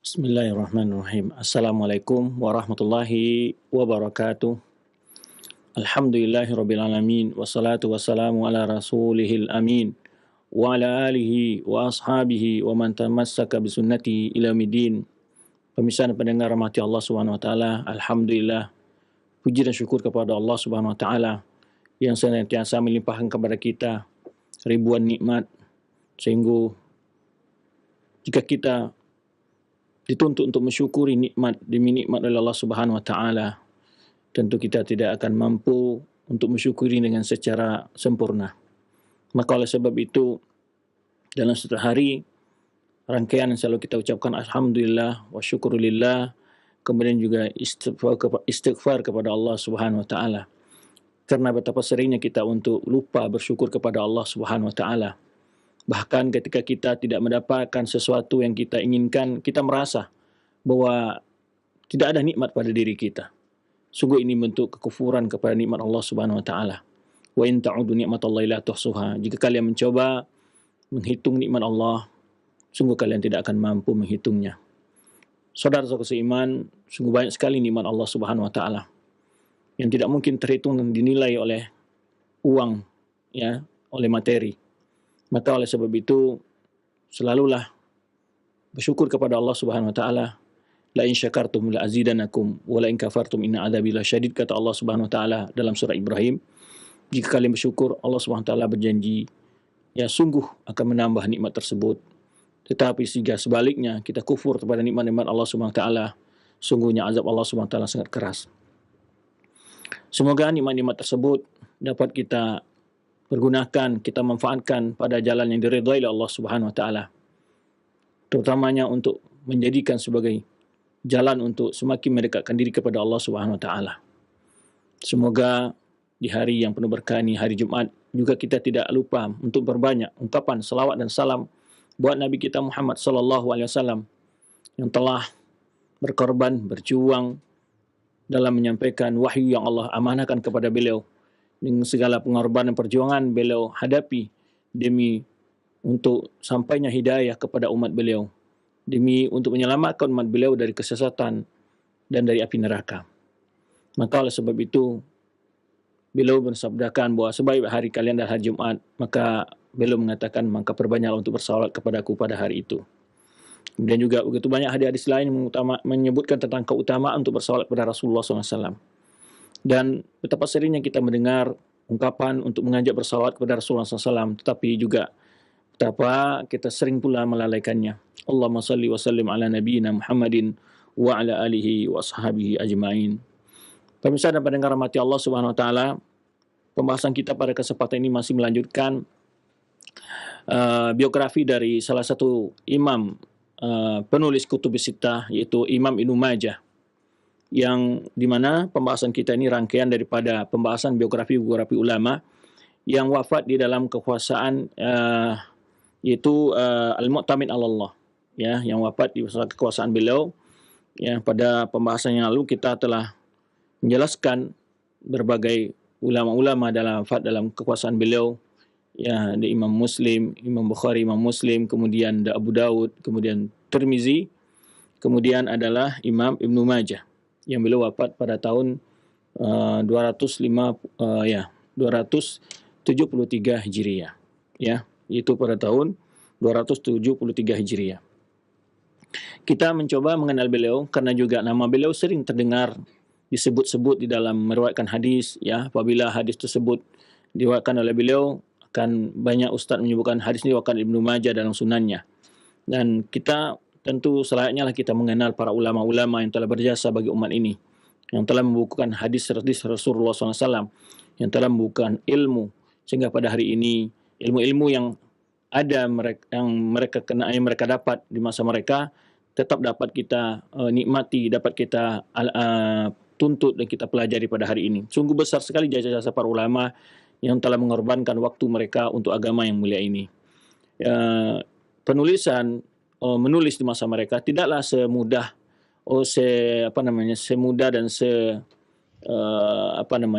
Bismillahirrahmanirrahim. Assalamualaikum warahmatullahi wabarakatuh. Alhamdulillahirrabbilalamin. Wassalatu wassalamu ala rasulihil amin. Wa ala alihi wa ashabihi wa man tamassaka bisunnati ila midin. Pemirsa dan pendengar rahmati Allah Subhanahu wa taala, alhamdulillah, puji dan syukur kepada Allah Subhanahu wa taala yang senantiasa melimpahkan kepada kita ribuan nikmat, sehingga jika kita dituntut untuk mensyukuri nikmat demi nikmat oleh Allah Subhanahu wa taala, tentu kita tidak akan mampu untuk mensyukuri dengan secara sempurna. Maka oleh sebab itu, dalam setiap hari rangkaian yang selalu kita ucapkan alhamdulillah wa syukurillah, kemudian juga istighfar kepada Allah Subhanahu wa taala. Karena betapa seringnya kita untuk lupa bersyukur kepada Allah Subhanahu wa taala. Bahkan ketika kita tidak mendapatkan sesuatu yang kita inginkan, kita merasa bahwa tidak ada nikmat pada diri kita. Sungguh ini bentuk kekufuran kepada nikmat Allah Subhanahu wa taala. Wa in ta'udu ni'matallahi la tuhsuha. Jika kalian mencoba menghitung nikmat Allah, sungguh kalian tidak akan mampu menghitungnya. Saudara-saudara seiman, sungguh banyak sekali nikmat Allah Subhanahu wa taala yang tidak mungkin terhitung dan dinilai oleh uang, ya, oleh materi. Maka oleh sebab itu, selalulah bersyukur kepada Allah Subhanahu wa taala. La in syakartum la azidanakum wa la in kafartum inna adzabi lasyadid, kata Allah Subhanahu wa taala dalam surah Ibrahim. Jika kalian bersyukur, Allah Subhanahu wa taala berjanji, ya sungguh akan menambah nikmat tersebut. Tetapi jika sebaliknya kita kufur kepada nikmat-nikmat Allah Subhanahu wa taala, sungguhnya azab Allah Subhanahu wa taala sangat keras. Semoga nikmat-nikmat tersebut dapat kita pergunakan, kita manfaatkan pada jalan yang diridhai oleh Allah Subhanahu wa taala. Terutamanya untuk menjadikan sebagai jalan untuk semakin mendekatkan diri kepada Allah Subhanahu wa taala. Semoga di hari yang penuh berkah ini, hari Jumat, juga kita tidak lupa untuk berbanyak ungkapan salawat dan salam buat Nabi kita Muhammad sallallahu alaihi wasallam yang telah berkorban, berjuang dalam menyampaikan wahyu yang Allah amanahkan kepada beliau. Dengan segala pengorbanan perjuangan beliau hadapi demi untuk sampainya hidayah kepada umat beliau, demi untuk menyelamatkan umat beliau dari kesesatan dan dari api neraka. Maka oleh sebab itu, beliau bersabdakan bahwa sebaik hari kalian adalah hari Jumat, maka beliau mengatakan, maka perbanyaklah untuk bersalawat kepadaku pada hari itu. Kemudian juga begitu banyak hadis-hadis lain yang menyebutkan tentang keutamaan untuk bersalawat kepada Rasulullah SAW. Dan betapa seringnya kita mendengar ungkapan untuk mengajak bersalawat kepada Rasulullah SAW, tetapi juga betapa kita sering pula melalaikannya. Allahumma salli wa sallim ala nabiyyina Muhammadin wa ala alihi wa ashabihi ajma'in. Pemirsa dan pendengar rahmati Allah Subhanahu wa taala, pembahasan kita pada kesempatan ini masih melanjutkan biografi dari salah satu imam penulis Kutubus Sittah, yaitu Imam Ibnu Majah, yang dimana pembahasan kita ini rangkaian daripada pembahasan biografi ulama yang wafat di dalam kekuasaan yaitu Al-Mu'tamid Allah, ya, yang wafat di masa kekuasaan beliau. Ya, pada pembahasan yang lalu kita telah menjelaskan berbagai ulama-ulama dalam wafat dalam kekuasaan beliau, ya, ada Imam Muslim, Imam Bukhari, Imam Muslim, kemudian ada Abu Daud, kemudian Tirmizi, kemudian adalah Imam Ibnu Majah yang beliau wafat pada tahun 273 Hijriah, ya, itu pada tahun 273 Hijriah. Kita mencoba mengenal beliau karena juga nama beliau sering terdengar disebut-sebut di dalam meriwayatkan hadis, ya. Apabila hadis tersebut diriwayatkan oleh beliau, akan banyak ustaz menyebutkan hadis ini diriwayatkan Ibnu Majah dalam sunannya. Dan kita tentu selayaknya lah kita mengenal para ulama-ulama yang telah berjasa bagi umat ini, yang telah membukukan hadis-hadis Rasulullah SAW, yang telah membukukan ilmu, sehingga pada hari ini ilmu-ilmu yang ada yang mereka dapat di masa mereka tetap dapat kita nikmati, dapat kita tuntut dan kita pelajari pada hari ini. Sungguh besar sekali jasa-jasa para ulama yang telah mengorbankan waktu mereka untuk agama yang mulia ini. Menulis di masa mereka tidaklah semudah semudah dan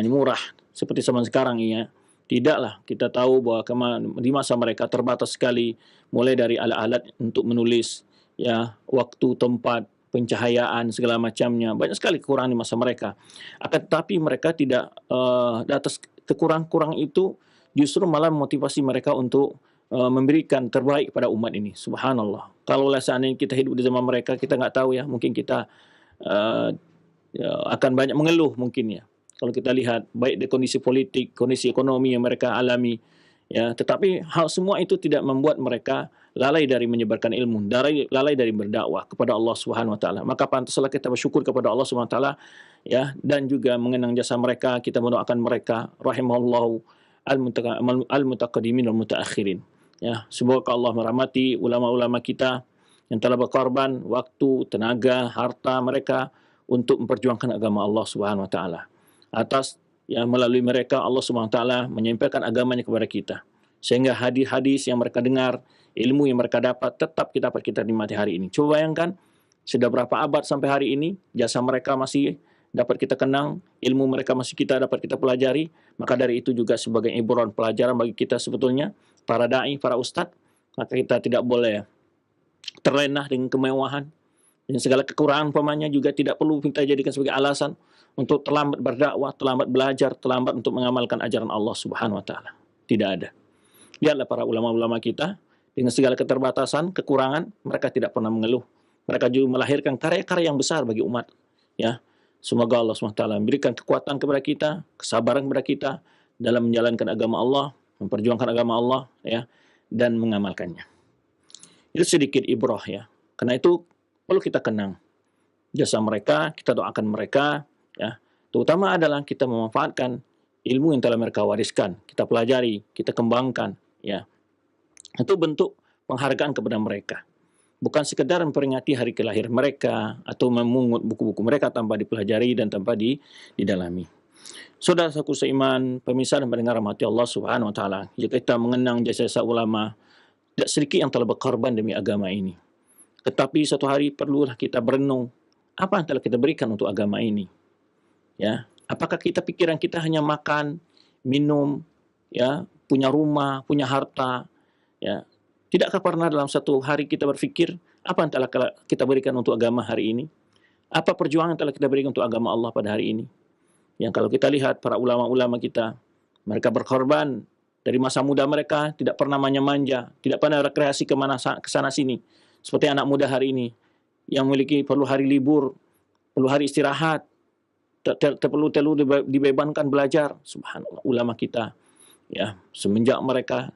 murah seperti zaman sekarang, ya. Tidaklah, kita tahu bahwa di masa mereka terbatas sekali, mulai dari alat-alat untuk menulis, ya, waktu, tempat, pencahayaan segala macamnya, banyak sekali kekurangan di masa mereka. Akan tetapi mereka tidak di atas kekurangan itu justru malah memotivasi mereka untuk memberikan terbaik kepada umat ini. Subhanallah. Kalau seandainya kita hidup di zaman mereka, kita nggak tahu ya, mungkin kita uh, akan banyak mengeluh mungkin ya. Kalau kita lihat baik di kondisi politik, kondisi ekonomi yang mereka alami, ya, tetapi hal semua itu tidak membuat mereka lalai dari menyebarkan ilmu, lalai dari berdakwah kepada Allah Subhanahu wa taala. Maka pantaslah kita bersyukur kepada Allah Subhanahu wa taala, ya, dan juga mengenang jasa mereka, kita mendoakan mereka rahimahullahu al-mutaqaddimin wal mutaakhirin. Ya, semoga Allah merahmati ulama-ulama kita yang telah berkorban waktu, tenaga, harta mereka untuk memperjuangkan agama Allah Subhanahu wa taala. Atas yang melalui mereka Allah Subhanahu wa taala menyampaikan agamanya kepada kita. Sehingga hadis-hadis yang mereka dengar, ilmu yang mereka dapat tetap dapat kita nikmati hari ini. Coba bayangkan sudah berapa abad sampai hari ini jasa mereka masih dapat kita kenang, ilmu mereka masih kita dapat kita pelajari. Maka dari itu juga sebagai ibran pelajaran bagi kita sebetulnya para dai, para ustadz, maka kita tidak boleh terlena dengan kemewahan dan segala kekurangan pamannya juga tidak perlu kita jadikan sebagai alasan untuk terlambat berdakwah, terlambat belajar, terlambat untuk mengamalkan ajaran Allah Subhanahu wa taala. Tidak ada. Lihatlah para ulama-ulama kita dengan segala keterbatasan, kekurangan, mereka tidak pernah mengeluh. Mereka juga melahirkan karya-karya yang besar bagi umat. Ya, semoga Allah Subhanahu wa taala memberikan kekuatan kepada kita, kesabaran kepada kita dalam menjalankan agama Allah, memperjuangkan agama Allah, ya, dan mengamalkannya. Itu sedikit ibrah ya. Karena itu perlu kita kenang jasa mereka, kita doakan mereka, ya. Terutama adalah kita memanfaatkan ilmu yang telah mereka wariskan, kita pelajari, kita kembangkan, ya. Itu bentuk penghargaan kepada mereka. Bukan sekedar memperingati hari kelahiran mereka atau memungut buku-buku mereka tanpa dipelajari dan tanpa didalami. Saudara-saudaraku seiman, pemirsa dan pendengar rahmati Allah Subhanahu wa taala, jika kita mengenang jasa-jasa ulama, tidak sedikit yang telah berkorban demi agama ini. Tetapi suatu hari perlulah kita berenung, apa yang telah kita berikan untuk agama ini? Ya, apakah pikiran kita hanya makan, minum, ya, punya rumah, punya harta, ya? Tidakkah pernah dalam satu hari kita berpikir apa yang telah kita berikan untuk agama hari ini? Apa perjuangan yang telah kita berikan untuk agama Allah pada hari ini? Yang kalau kita lihat para ulama-ulama kita, mereka berkorban dari masa muda mereka, tidak pernah manja-manja, tidak pernah rekreasi ke sana sini. Seperti anak muda hari ini yang memiliki perlu hari libur, perlu hari istirahat, perlu dibebankan belajar. Subhanallah, ulama kita, ya, semenjak mereka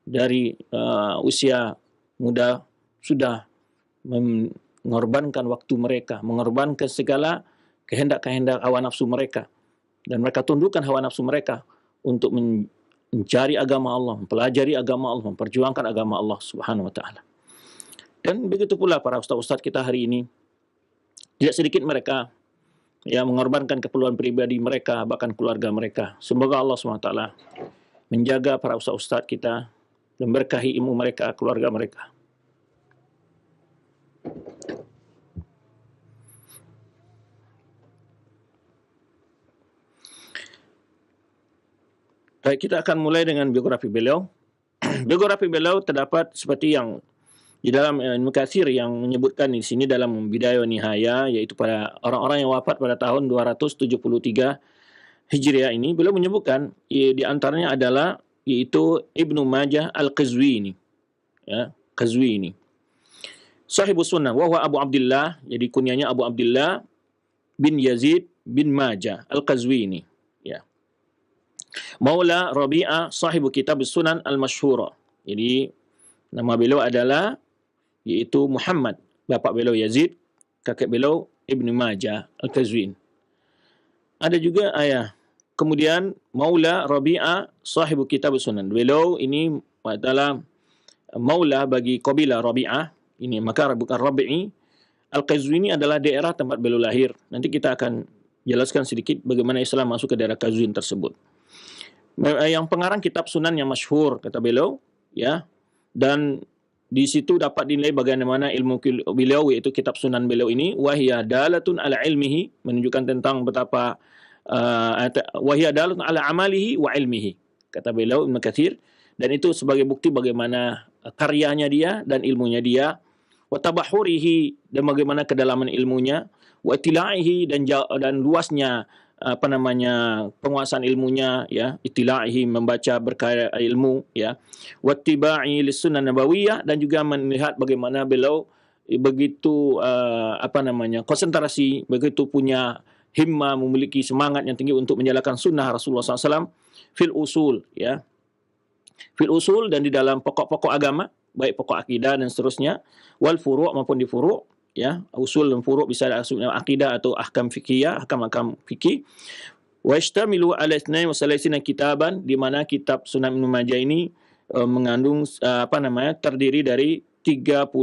dari usia muda sudah mengorbankan waktu mereka, mengorbankan segala kehendak-kehendak hawa nafsu mereka, dan mereka tundukkan hawa nafsu mereka untuk mencari agama Allah, mempelajari agama Allah, memperjuangkan agama Allah Subhanahu wa taala. Dan begitu pula para ustaz-ustaz kita hari ini, tidak sedikit mereka yang mengorbankan keperluan pribadi mereka, bahkan keluarga mereka. Semoga Allah Subhanahu wa taala menjaga para ustaz-ustaz kita dan berkahi ilmu mereka, keluarga mereka. Baik, kita akan mulai dengan biografi beliau. Biografi beliau terdapat seperti yang di dalam Ibnu Katsir yang menyebutkan di sini dalam Bidayah wa Nihayah, yaitu pada orang-orang yang wafat pada tahun 273 Hijriah ini, beliau menyebutkan di antaranya adalah yaitu Ibnu Majah Al-Qazwini, ya, Qazwini. Sahibus Sunnah wa huwa Abu Abdullah, jadi kunyanya Abu Abdullah bin Yazid bin Majah Al-Qazwini, ya. Maula Rabi'ah sahibu kitab Sunan Al-Masyhura. Jadi nama beliau adalah yaitu Muhammad, bapak beliau Yazid, kakek beliau Ibnu Majah Al-Qazwin. Ada juga ayah. Kemudian Maula Rabi'ah sahibu kitab Sunan. Beliau ini adalah maula bagi kabilah Rabi'ah. Ini maka bukan Rabi'i. Al-Qazwini adalah daerah tempat beliau lahir. Nanti kita akan jelaskan sedikit bagaimana Islam masuk ke daerah Qazwin tersebut. Yang pengarang kitab Sunan yang masyhur kata beliau, ya. Dan di situ dapat dinilai bagaimana ilmu beliau, yaitu kitab Sunan beliau ini wahya dalatun ala ilmihi, menunjukkan tentang betapa wahya dalatun ala amalihi wa ilmihi, kata beliau Ibnu Katsir, dan itu sebagai bukti bagaimana karyanya dia dan ilmunya dia. wa tabahurihi, dan bagaimana kedalaman ilmunya, wa tilaihi, dan luasnya penguasaan ilmunya, ya, itilahi, membaca berkaya ilmu, ya, wattiba'i lis-sunnah nabawiyah, dan juga melihat bagaimana beliau begitu konsentrasi, begitu punya himmah, memiliki semangat yang tinggi untuk menjalankan sunnah Rasulullah SAW fil usul, ya, fil usul, dan di dalam pokok-pokok agama, baik pokok akidah dan seterusnya, wal furu' maupun di furu', ya, usul dan furu' bisa akidah atau ahkam fikih, ahkam-ahkam fikih. Wa yashtamilu ala 32 kitaban, di mana kitab Sunan Ibnu Majah ini mengandung terdiri dari 32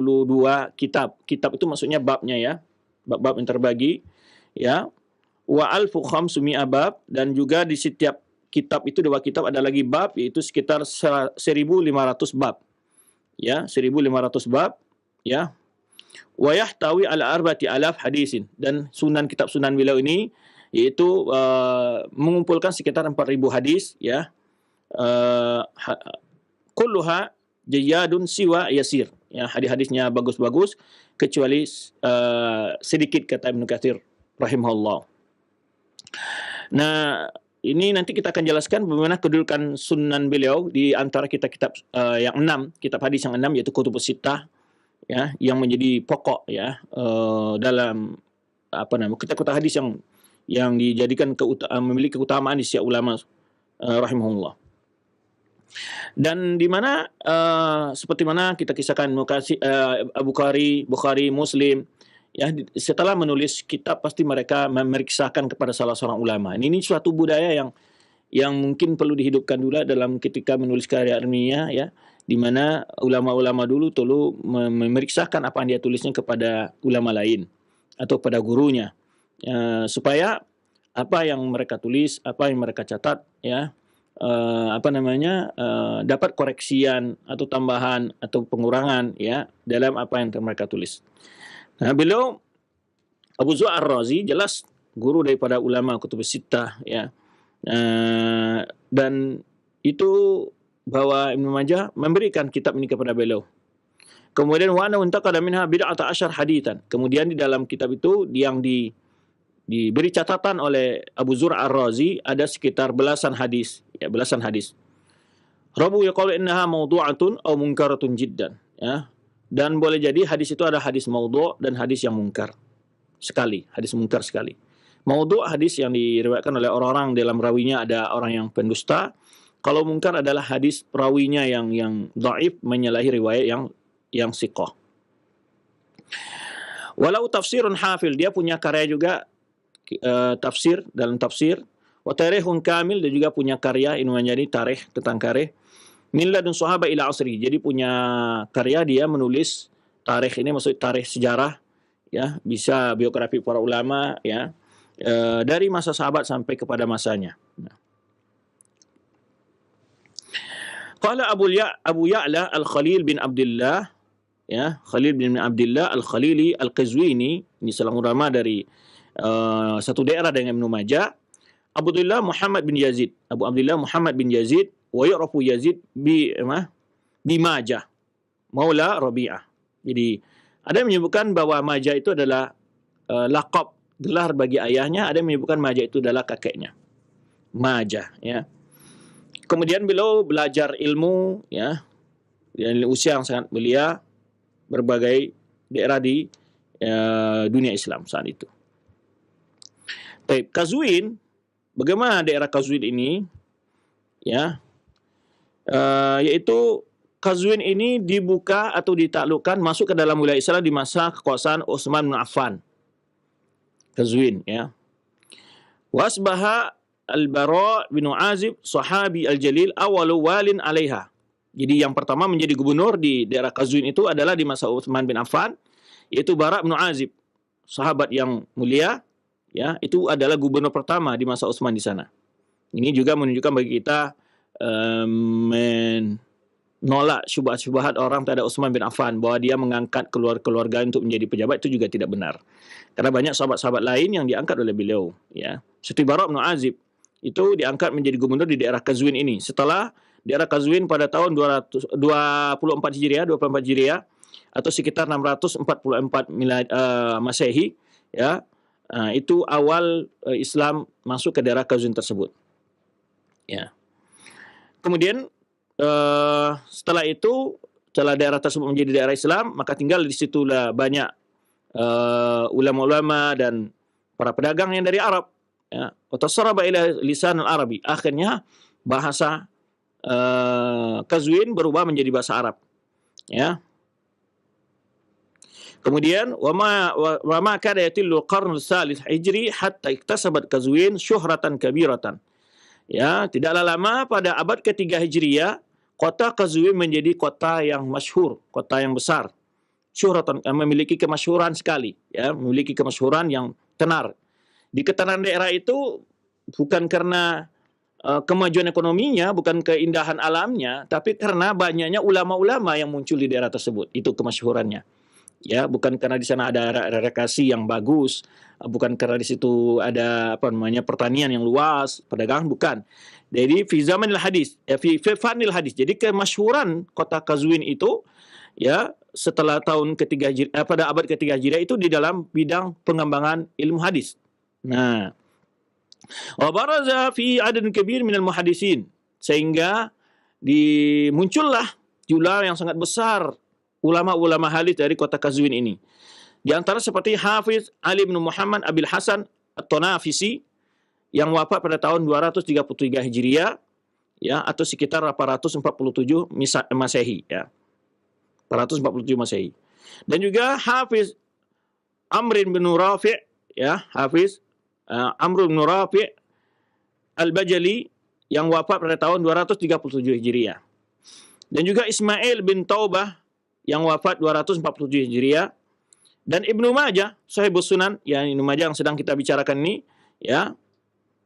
kitab. Kitab itu maksudnya babnya, ya, bab-bab yang terbagi, ya. Wa alfu khamsumi'a bab, dan juga di setiap kitab itu, dua kitab, ada lagi bab, yaitu sekitar 1.500 bab, ya, 1.500 bab, ya. Wa yahtawi ala 4,000 hadisin, dan kitab sunan beliau ini yaitu mengumpulkan sekitar 4.000 hadis, ya. Kulluha jayyadun siwa yasir, ya, hadis-hadisnya bagus-bagus kecuali sedikit, kata Ibnu Katsir rahimahullah. Nah, ini nanti kita akan jelaskan bagaimana kedudukan sunan beliau di antara kitab-kitab yang 6, kitab hadis yang 6, yaitu Kutubus Sittah, ya, yang menjadi pokok, ya, dalam kitab-kitab hadis yang dijadikan memiliki keutamaan di setiap ulama rahimahullah. Dan di mana seperti mana kita kisahkan Bukhari, Muslim, ya, setelah menulis kitab pasti mereka memeriksakan kepada salah seorang ulama. Ini suatu budaya yang mungkin perlu dihidupkan dulu dalam ketika menulis karya ilmiah, ya, di mana ulama-ulama dulu memeriksakan apa yang dia tulisnya kepada ulama lain atau pada gurunya, supaya apa yang mereka tulis, apa yang mereka catat, ya, dapat koreksian atau tambahan atau pengurangan, ya, dalam apa yang mereka tulis. Nah, beliau Abu Zur'ah Ar-Razi jelas guru daripada ulama Kutubus Sittah, ya. Dan itu bahwa Ibnu Majah memberikan kitab ini kepada beliau. Kemudian wa ana untaqada minha bid'ata asyar haditsan. Kemudian di dalam kitab itu yang diberi catatan oleh Abu Zur'ah Ar-Razi ada sekitar belasan hadis, ya, belasan hadis. Rabu yaqulu innaha mawdu'atun aw munkaratun jiddan, ya. Dan boleh jadi hadis itu ada hadis maudhu' dan hadis yang mungkar sekali, hadis mungkar sekali. Maudhu' hadis yang diriwayatkan oleh orang-orang dalam rawinya ada orang yang pendusta. Kalau mungkar adalah hadis rawinya yang dhaif, menyalahi riwayat yang siqah. Walau tafsirun hafil, dia punya karya juga tafsir, dalam tafsir. Wa tarikhun kamil, dia juga punya karya ini menjadi tarikh, tentang karya. Min ladun sahaba ila asri, jadi punya karya dia menulis tarikh ini, maksud tarikh sejarah, ya, bisa biografi para ulama, ya, dari masa sahabat sampai kepada masanya. Qala Abu Ya'la Al-Khalil bin Abdullah, ya, Khalil bin Abdullah Al-Khalili Al-Qazwini, ini seorang ulama dari satu daerah dengan Ibnu Majah. Abu Abdullah Muhammad bin Yazid, wa yu'rafu Yazid bi Majah Maula Rabi'ah. Jadi ada yang menyebutkan bahwa Majah itu adalah laqab, gelar bagi ayahnya, ada yang menyebutkan Majah itu adalah kakeknya. Majah, ya. Kemudian beliau belajar ilmu, ya, dan usia yang sangat belia, berbagai daerah di dunia Islam saat itu. Baik, Qazwin, bagaimana daerah Qazwin ini, ya, yaitu Qazwin ini dibuka atau ditaklukkan masuk ke dalam wilayah Islam di masa kekuasaan Utsman bin Affan. Qazwin, ya. Wasbaha Al-Bara bin Azib sahabi al-Jalil awalu walin alaiha. Jadi yang pertama menjadi gubernur di daerah Qazwin itu adalah di masa Utsman bin Affan, yaitu Bara bin Azib, sahabat yang mulia, ya, itu adalah gubernur pertama di masa Utsman di sana. Ini juga menunjukkan bagi kita menolak syubhat-syubhat orang terhadap Utsman bin Affan bahwa dia mengangkat keluarga untuk menjadi pejabat, itu juga tidak benar. Karena banyak sahabat-sahabat lain yang diangkat oleh beliau, ya. Seperti Bara bin Azib itu diangkat menjadi gubernur di daerah Qazwin ini. Setelah daerah Qazwin pada tahun 24 Hijriah, atau sekitar 644 Masehi, ya. Itu awal Islam masuk ke daerah Qazwin tersebut. Ya. Kemudian setelah itu, setelah daerah tersebut menjadi daerah Islam, maka tinggal di situlah banyak ulama-ulama dan para pedagang yang dari Arab. Ya. Watasaraba ila lisan al-Arabi. Akhirnya bahasa Qazwin berubah menjadi bahasa Arab. Ya. Kemudian wama kada yatillu qarn salis hijri hatta iktasabat Qazwin syuhratan kabiratan. Ya, tidaklah lama pada abad ketiga Hijriyah, kota Qazwin menjadi kota yang masyhur, kota yang besar. Syuhratan, memiliki kemasyhuran sekali, ya, memiliki kemasyhuran yang tenar. Di ketenaran daerah itu bukan karena kemajuan ekonominya, bukan keindahan alamnya, tapi karena banyaknya ulama-ulama yang muncul di daerah tersebut. Itu kemasyhurannya. Ya, bukan karena di sana ada rekreasi yang bagus, bukan karena di situ ada pertanian yang luas, perdagangan, bukan. Jadi fi zamanil hadis, ya fi fanil hadis. Jadi kemasyhuran kota Qazwin itu, ya, setelah tahun ketiga pada abad ketiga Hijriah itu di dalam bidang pengembangan ilmu hadis. Nah, wa baraza fi adadin kabir minal muhaddisin, sehingga muncullah jumlah yang sangat besar ulama-ulama hadis dari kota Qazwin ini. Di antara seperti Hafiz Ali bin Muhammad Abil Hasan At-Tanafisi yang wafat pada tahun 233 Hijriah, ya, atau sekitar 847 Masehi, ya. 447 Masehi. Dan juga Hafiz Amr bin Rafi', ya, Hafiz Amr bin Rafi' Al-Bajali yang wafat pada tahun 237 Hijriah. Dan juga Ismail bin Taubah yang wafat 247 Hijriah, dan Ibnu Majah, Sahibus Sunan, ya, Ibnu Majah yang sedang kita bicarakan ini, ya,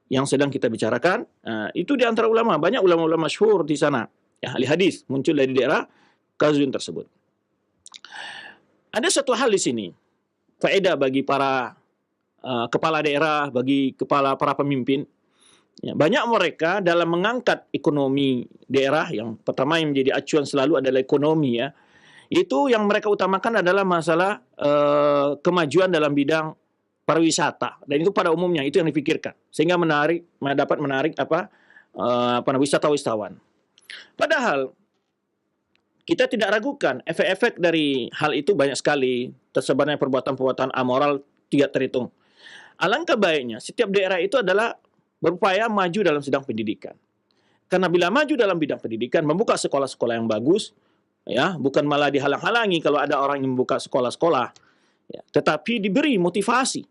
yang sedang kita bicarakan, itu di antara ulama, banyak ulama-ulama masyhur di sana, ya, ahli hadis muncul dari daerah Qazwin tersebut. Ada satu hal di sini, faedah bagi para kepala daerah, bagi para pemimpin. Ya, banyak mereka dalam mengangkat ekonomi daerah, yang pertama yang menjadi acuan selalu adalah ekonomi, ya. Itu yang mereka utamakan adalah masalah kemajuan dalam bidang pariwisata, dan itu pada umumnya itu yang dipikirkan, sehingga dapat menarik wisatawan. Padahal kita tidak ragukan efek-efek dari hal itu banyak sekali, tersebarnya perbuatan-perbuatan amoral tidak terhitung. Alangkah baiknya setiap daerah itu adalah berupaya maju dalam bidang pendidikan. Karena bila maju dalam bidang pendidikan, membuka sekolah-sekolah yang bagus, ya, bukan malah dihalang-halangi kalau ada orang yang membuka sekolah-sekolah, ya, tetapi diberi motivasi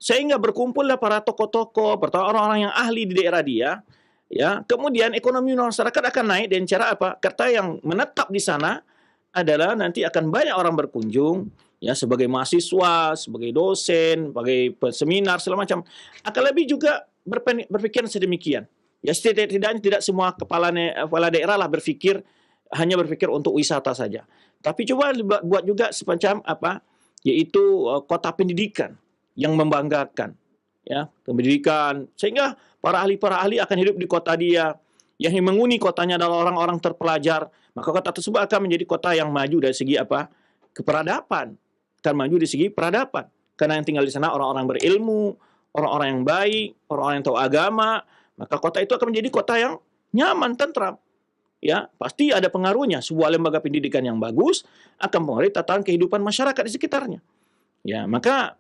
sehingga berkumpullah para tokoh-tokoh, orang-orang yang ahli di daerah dia, ya, kemudian ekonomi masyarakat akan naik. Dan cara apa? Kata yang menetap di sana adalah nanti akan banyak orang berkunjung, ya, sebagai mahasiswa, sebagai dosen, sebagai seminar segala macam. Akan lebih juga berpikir sedemikian. Ya, setidaknya tidak semua kepala daerah lah hanya berpikir untuk wisata saja. Tapi coba buat juga semacam yaitu kota pendidikan yang membanggakan, ya, pendidikan, sehingga para ahli akan hidup di kota dia. Yang menghuni kotanya adalah orang-orang terpelajar, maka kota tersebut akan menjadi kota yang maju dari segi keperadaban, akan maju dari segi peradaban. Karena yang tinggal di sana orang-orang berilmu, orang-orang yang baik, orang-orang yang tahu agama, maka kota itu akan menjadi kota yang nyaman, tentram. Ya, pasti ada pengaruhnya. Sebuah lembaga pendidikan yang bagus akan mempengaruhi tatanan kehidupan masyarakat di sekitarnya. Ya, maka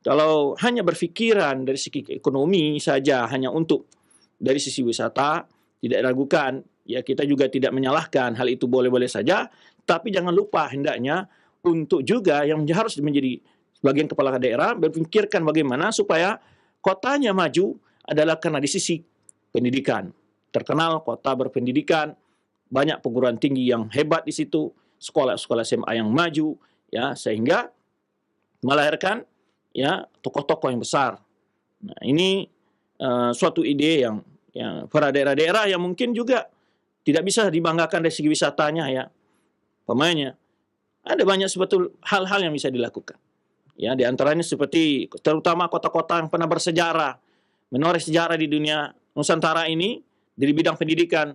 kalau hanya berpikiran dari segi ekonomi saja, hanya untuk dari sisi wisata, tidak diragukan. Ya, kita juga tidak menyalahkan, hal itu boleh-boleh saja. Tapi jangan lupa hendaknya untuk juga yang harus menjadi sebagian kepala daerah berpikirkan bagaimana supaya kotanya maju adalah karena di sisi pendidikan. Terkenal kota berpendidikan, banyak perguruan tinggi yang hebat di situ, sekolah-sekolah SMA yang maju, ya, sehingga melahirkan, ya, tokoh-tokoh yang besar. Nah, ini suatu ide yang para daerah-daerah yang mungkin juga tidak bisa dibanggakan dari segi wisatanya, ya. Pemainnya ada banyak sebetulnya hal-hal yang bisa dilakukan. Ya, di antaranya seperti terutama kota-kota yang pernah bersejarah, menoreh sejarah di dunia Nusantara ini di bidang pendidikan,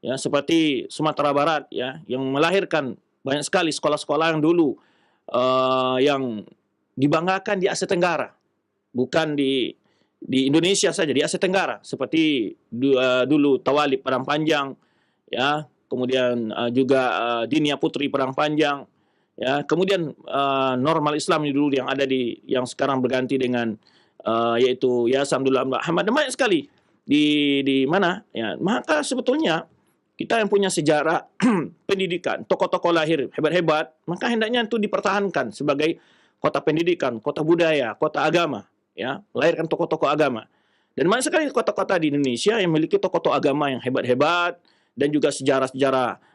ya, seperti Sumatera Barat, ya, yang melahirkan banyak sekali sekolah-sekolah yang dulu yang dibanggakan di Asia Tenggara, bukan di Indonesia saja, di Asia Tenggara, seperti dulu Tawalib Padang Panjang, ya, kemudian juga Dinia Putri Padang Panjang, ya, kemudian Normal Islam dulu yang ada yang sekarang berganti dengan yaitu Yayasan Abdullah Ahmad, dan banyak sekali di mana, ya. Maka sebetulnya kita yang punya sejarah pendidikan, tokoh-tokoh lahir hebat-hebat, maka hendaknya itu dipertahankan sebagai kota pendidikan, kota budaya, kota agama, ya, melahirkan tokoh-tokoh agama. Dan banyak sekali kota-kota di Indonesia yang memiliki tokoh-tokoh agama yang hebat-hebat, dan juga sejarah-sejarah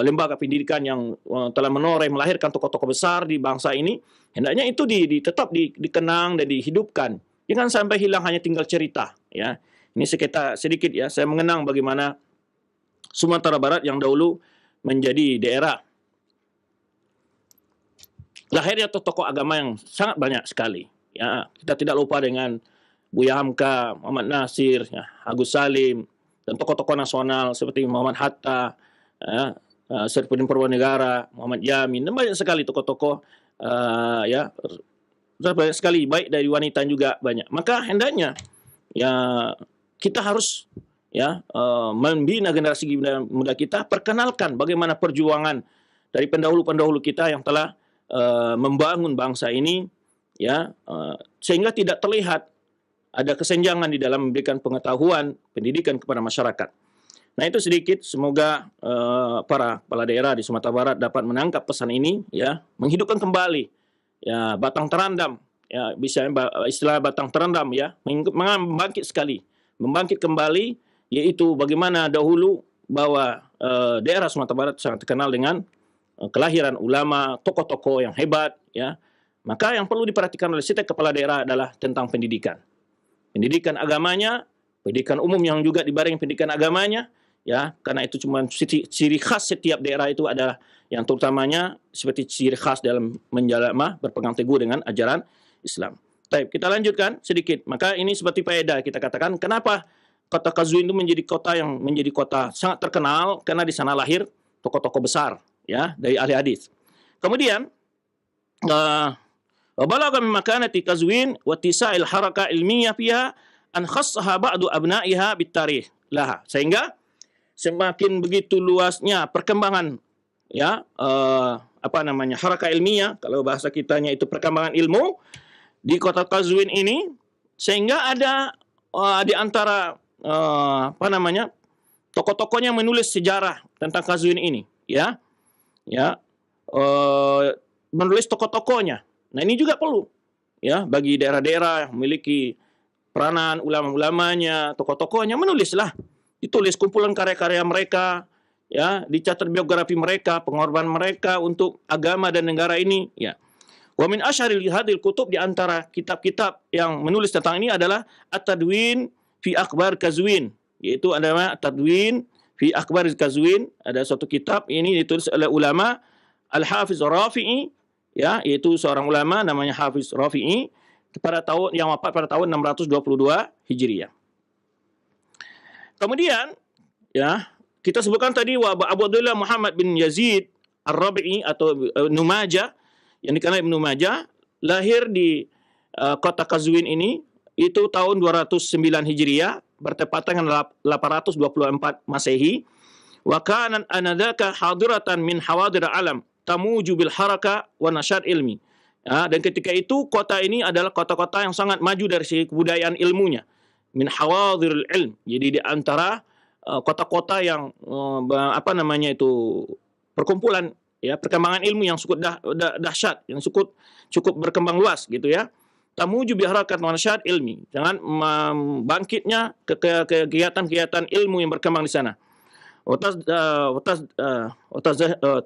lembaga pendidikan yang telah menoreh melahirkan tokoh-tokoh besar di bangsa ini. Hendaknya itu tetap dikenang dan dihidupkan, jangan sampai hilang hanya tinggal cerita, ya. Ini sedikit ya, saya mengenang bagaimana Sumatera Barat yang dahulu menjadi daerah lahirnya tokoh agama yang sangat banyak sekali. Ya, kita tidak lupa dengan Buya Hamka, Muhammad Nasir, ya, Agus Salim, dan tokoh-tokoh nasional seperti Muhammad Hatta, ya, Sarifudin Purwanegara, Muhammad Yamin, dan banyak sekali tokoh-tokoh, ya, banyak sekali, baik dari wanita juga banyak. Maka hendaknya ya kita harus, ya, membina generasi muda kita, perkenalkan bagaimana perjuangan dari pendahulu-pendahulu kita yang telah membangun bangsa ini, ya, sehingga tidak terlihat ada kesenjangan di dalam memberikan pengetahuan pendidikan kepada masyarakat. Nah, itu sedikit, semoga para kepala daerah di Sumatera Barat dapat menangkap pesan ini, ya, menghidupkan kembali, ya, batang terendam, ya, bisa istilah batang terendam, ya, membangkit kembali, yaitu bagaimana dahulu bahwa daerah Sumatera Barat sangat terkenal dengan kelahiran ulama, tokoh-tokoh yang hebat, ya. Maka yang perlu diperhatikan oleh setiap kepala daerah adalah tentang pendidikan. Pendidikan agamanya, pendidikan umum yang juga dibarengi pendidikan agamanya, ya, karena itu cuma ciri khas setiap daerah itu adalah yang terutamanya seperti ciri khas dalam menjalankan berpegang teguh dengan ajaran Islam. Baik, kita lanjutkan sedikit. Maka ini seperti faedah kita katakan, kenapa kota Qazwin itu menjadi kota sangat terkenal, karena di sana lahir tokoh-tokoh besar, ya, dari ahli hadis. Kemudian balagha min makanati Qazwin wa tisa'il haraka ilmiyah fiha an khassaha ba'du abna'iha bitarikh laha, sehingga semakin begitu luasnya perkembangan, ya, haraka ilmiah, kalau bahasa kitanya itu perkembangan ilmu di kota Qazwin ini, sehingga ada di antara tokoh-tokohnya menulis sejarah tentang Qazwin ini, ya, menulis tokoh-tokohnya. Nah, ini juga perlu, ya, bagi daerah-daerah yang memiliki peranan ulama-ulamanya, tokoh-tokohnya, menulislah, ditulis kumpulan karya-karya mereka, ya, dicatat biografi mereka, pengorbanan mereka untuk agama dan negara ini, ya. Wa min asyharil hadhil kutub, di antara kitab-kitab yang menulis tentang ini adalah At-Tadwin fi Akhbar Qazwin, yaitu adalah At-Tadwin fi Akhbar Qazwin, ada suatu kitab ini ditulis oleh ulama Al-Hafiz Rafi'i, ya, yaitu seorang ulama namanya Hafiz Rafi'i, yang wafat pada tahun 622 Hijriah. Kemudian, ya, kita sebutkan tadi Abu Abdullah Muhammad bin Yazid Ar-Rabi'i atau Numaja, yang dikenal Ibnu Majah, lahir di kota Qazwin ini itu tahun 209 Hijriah, bertepatan dengan 824 Masehi. Wa kana anadzaka hadiratan min hawadir alam tamuju bil haraka wa nasyad ilmi. Ya, dan ketika itu kota ini adalah kota-kota yang sangat maju dari segi kebudayaan ilmunya. Min hawadiril ilm. Jadi di antara kota-kota yang perkumpulan, ya, perkembangan ilmu yang cukup dahsyat, yang cukup berkembang luas, gitu, ya. Tamuju bi harakat wa nasyad ilmi. Jangan bangkitnya kegiatan-kegiatan ilmu yang berkembang di sana.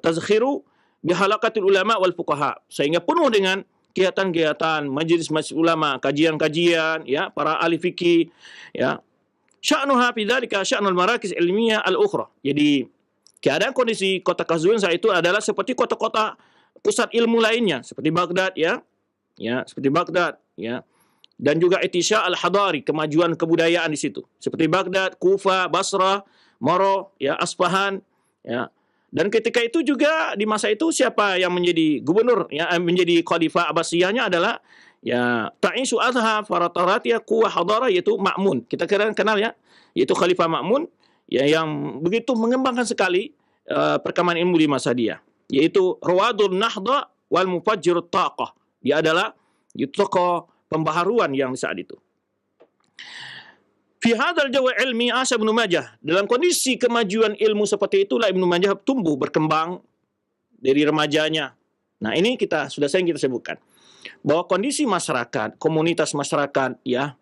Tazkhiru bihalaqatil ulama wal fuqaha, sehingga penuh dengan kegiatan-kegiatan majelis-majelis ulama, kajian-kajian, ya, para ahli fikih, ya. Sya'nuha fi dzalika sya'nul marakiz ilmiyah al-ukhra. Jadi keadaan kondisi kota Qazwin saat itu adalah seperti kota-kota pusat ilmu lainnya, seperti Baghdad, ya, seperti Baghdad, ya. Dan juga Itisya al-Hadari, kemajuan kebudayaan di situ. Seperti Baghdad, Kufa, Basra, Moro, ya, Asfahan, ya. Dan ketika itu juga di masa itu siapa yang menjadi gubernur, ya, menjadi khalifah Abbasiyahnya adalah ya Ta'isu Adha Farataratiyah Quwah Hadara, yaitu Ma'mun. Kita kenal ya, yaitu Khalifah Ma'mun ya, yang begitu mengembangkan sekali perkembangan ilmu di masa dia, yaitu Rawadul Nahda wal Mufajjirut Taqah. Dia adalah tokoh pembaharuan yang saat itu. Fi hadzal jawi ilmi asya Ibnu Majah. Dalam kondisi kemajuan ilmu seperti itulah Ibnu Majah tumbuh berkembang dari remajanya. Nah, ini sudah sering kita sebutkan bahwa kondisi masyarakat, komunitas masyarakat, ya,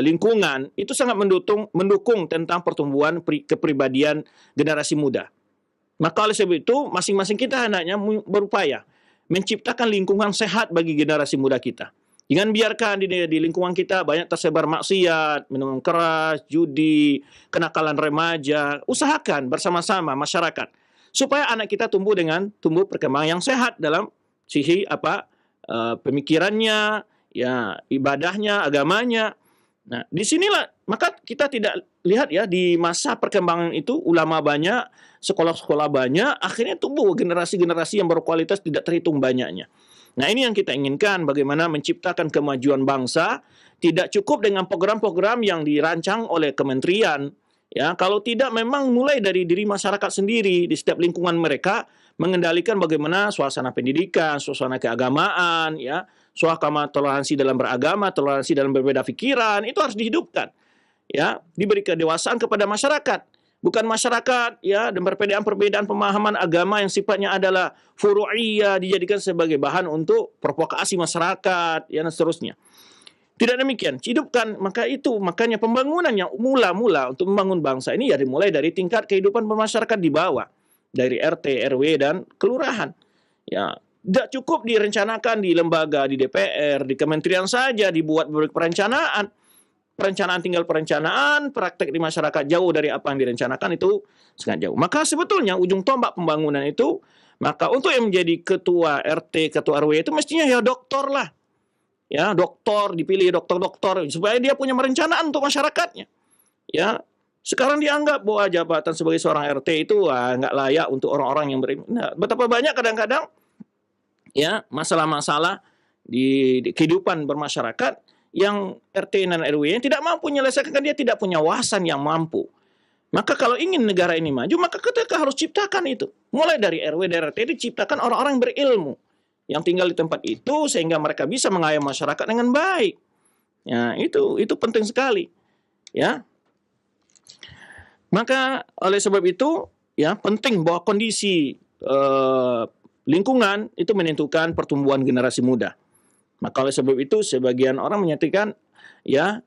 lingkungan itu sangat mendukung tentang pertumbuhan kepribadian generasi muda. Maka oleh sebab itu masing-masing kita hendaknya berupaya menciptakan lingkungan sehat bagi generasi muda kita. Jangan biarkan di lingkungan kita banyak tersebar maksiat, minuman keras, judi, kenakalan remaja. Usahakan bersama-sama masyarakat supaya anak kita tumbuh perkembangan yang sehat dalam sisi pemikirannya, ya, ibadahnya, agamanya. Nah, disinilah maka kita tidak lihat ya, di masa perkembangan itu ulama banyak, sekolah-sekolah banyak, akhirnya tumbuh generasi-generasi yang berkualitas tidak terhitung banyaknya. Nah, ini yang kita inginkan, bagaimana menciptakan kemajuan bangsa. Tidak cukup dengan program-program yang dirancang oleh kementerian, ya, kalau tidak memang mulai dari diri masyarakat sendiri di setiap lingkungan mereka, mengendalikan bagaimana suasana pendidikan, suasana keagamaan, ya, suasana toleransi dalam beragama, toleransi dalam berbeda pikiran, itu harus dihidupkan. Ya, diberi kedewasaan kepada masyarakat. Bukan masyarakat, ya, dan perbedaan pemahaman agama yang sifatnya adalah furu'iyah dijadikan sebagai bahan untuk provokasi masyarakat, ya, dan seterusnya. Tidak demikian, hidupkan. Makanya pembangunan yang mula-mula untuk membangun bangsa ini ya dimulai dari tingkat kehidupan bermasyarakat di bawah, dari RT, RW, dan kelurahan. Ya, tidak cukup direncanakan di lembaga, di DPR, di kementerian saja dibuat perencanaan. Tinggal perencanaan, praktek di masyarakat jauh dari apa yang direncanakan, itu sangat jauh. Maka sebetulnya ujung tombak pembangunan itu, maka untuk yang menjadi ketua RT, ketua RW itu mestinya ya doktor lah. Ya, doktor, dipilih doktor-doktor supaya dia punya perencanaan untuk masyarakatnya. Ya, sekarang dianggap bahwa jabatan sebagai seorang RT itu nggak layak untuk orang-orang yang berilmu. Nah, betapa banyak kadang-kadang ya masalah-masalah di kehidupan bermasyarakat yang RT dan RW yang tidak mampu menyelesaikan, dia tidak punya wawasan yang mampu. Maka kalau ingin negara ini maju, maka kita harus ciptakan itu. Mulai dari RW dan RT diciptakan orang-orang yang berilmu yang tinggal di tempat itu sehingga mereka bisa mengayomi masyarakat dengan baik. Ya, itu penting sekali. Ya. Maka oleh sebab itu ya penting bahwa kondisi lingkungan itu menentukan pertumbuhan generasi muda. Maka oleh sebab itu sebagian orang menyatakan ya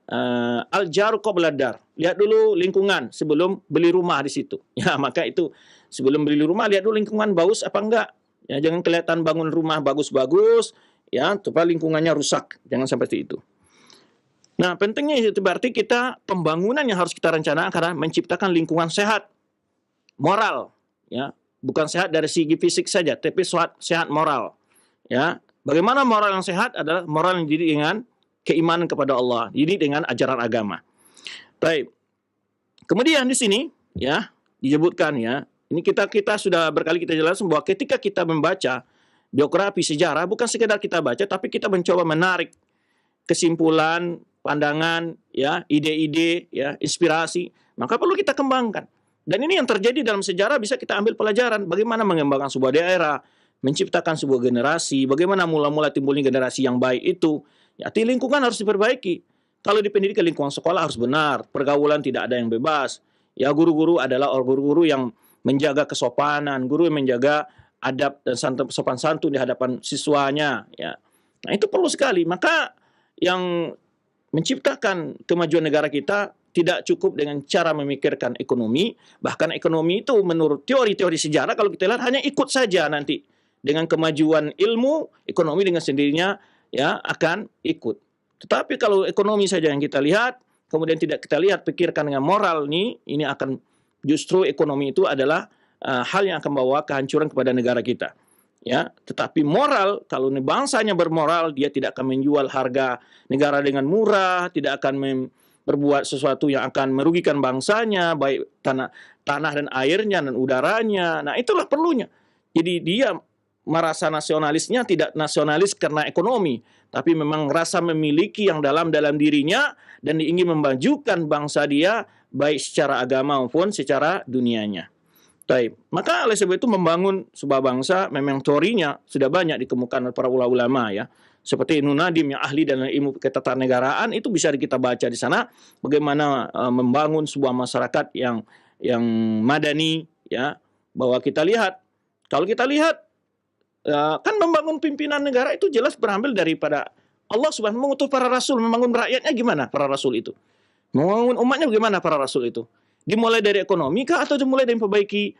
al-jaru qabla dar. Lihat dulu lingkungan sebelum beli rumah di situ. Ya, maka itu sebelum beli rumah lihat dulu lingkungan bagus apa enggak. Ya, jangan kelihatan bangun rumah bagus-bagus ya, supaya lingkungannya rusak. Jangan seperti itu. Nah, pentingnya itu berarti kita pembangunan yang harus kita rencanakan karena menciptakan lingkungan sehat moral, ya. Bukan sehat dari segi fisik saja, tapi sehat moral. Ya. Bagaimana moral yang sehat adalah moral yang dididik dengan keimanan kepada Allah, dididik dengan ajaran agama. Baik. Kemudian di sini ya disebutkan ya, ini kita sudah berkali kita jelaskan bahwa ketika kita membaca biografi sejarah bukan sekedar kita baca, tapi kita mencoba menarik kesimpulan, pandangan, ya, ide-ide, ya, inspirasi, maka perlu kita kembangkan. Dan ini yang terjadi dalam sejarah bisa kita ambil pelajaran bagaimana mengembangkan sebuah daerah, menciptakan sebuah generasi, bagaimana mula-mula timbulnya generasi yang baik itu. Ya, di lingkungan harus diperbaiki. Kalau di pendidikan lingkungan sekolah harus benar, pergaulan tidak ada yang bebas. Ya, guru-guru adalah guru-guru yang menjaga kesopanan, guru yang menjaga adab dan sopan santun di hadapan siswanya. Ya. Nah, itu perlu sekali. Maka yang menciptakan kemajuan negara kita tidak cukup dengan cara memikirkan ekonomi. Bahkan ekonomi itu menurut teori-teori sejarah kalau kita lihat hanya ikut saja nanti. Dengan kemajuan ilmu, ekonomi dengan sendirinya ya akan ikut. Tetapi kalau ekonomi saja yang kita lihat, kemudian tidak kita lihat, pikirkan dengan moral ini akan justru ekonomi itu adalah hal yang akan membawa kehancuran kepada negara kita. Ya, tetapi moral, kalau bangsanya bermoral, dia tidak akan menjual harga negara dengan murah, tidak akan berbuat sesuatu yang akan merugikan bangsanya, baik tanah dan airnya dan udaranya. Nah, itulah perlunya. Jadi dia merasa nasionalisnya tidak nasionalis karena ekonomi, tapi memang rasa memiliki yang dalam dirinya dan ingin memajukan bangsa dia baik secara agama maupun secara dunianya. Baik. Maka oleh sebab itu membangun sebuah bangsa memang teorinya sudah banyak dikemukakan oleh para ulama ya. Seperti Ibnu Nadim yang ahli dalam ilmu ketatanegaraan, itu bisa kita baca di sana bagaimana membangun sebuah masyarakat yang madani ya, bahwa kita lihat, kalau kita lihat kan membangun pimpinan negara itu jelas berambil daripada Allah Subhanahu mengutus para rasul. Membangun rakyatnya gimana para rasul itu? Membangun umatnya bagaimana para rasul itu? Dimulai dari ekonomi kah atau dimulai dari memperbaiki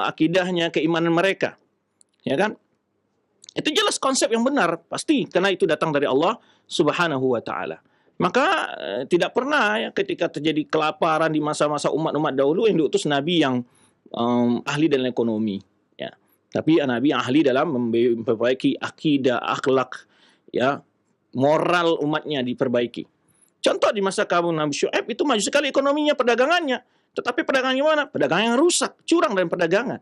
akidahnya, keimanan mereka? Ya kan? Itu jelas konsep yang benar, pasti, karena itu datang dari Allah Subhanahu wa taala. Maka tidak pernah ya ketika terjadi kelaparan di masa-masa umat-umat dahulu yang diutus nabi yang ahli dalam ekonomi, ya. Tapi nabi yang ahli dalam memperbaiki akidah, akhlak, ya, moral umatnya diperbaiki. Contoh di masa kaum Nabi Syuaib itu maju sekali ekonominya, perdagangannya. Tetapi perdagangannya mana? Perdagangan yang rusak, curang dalam perdagangan.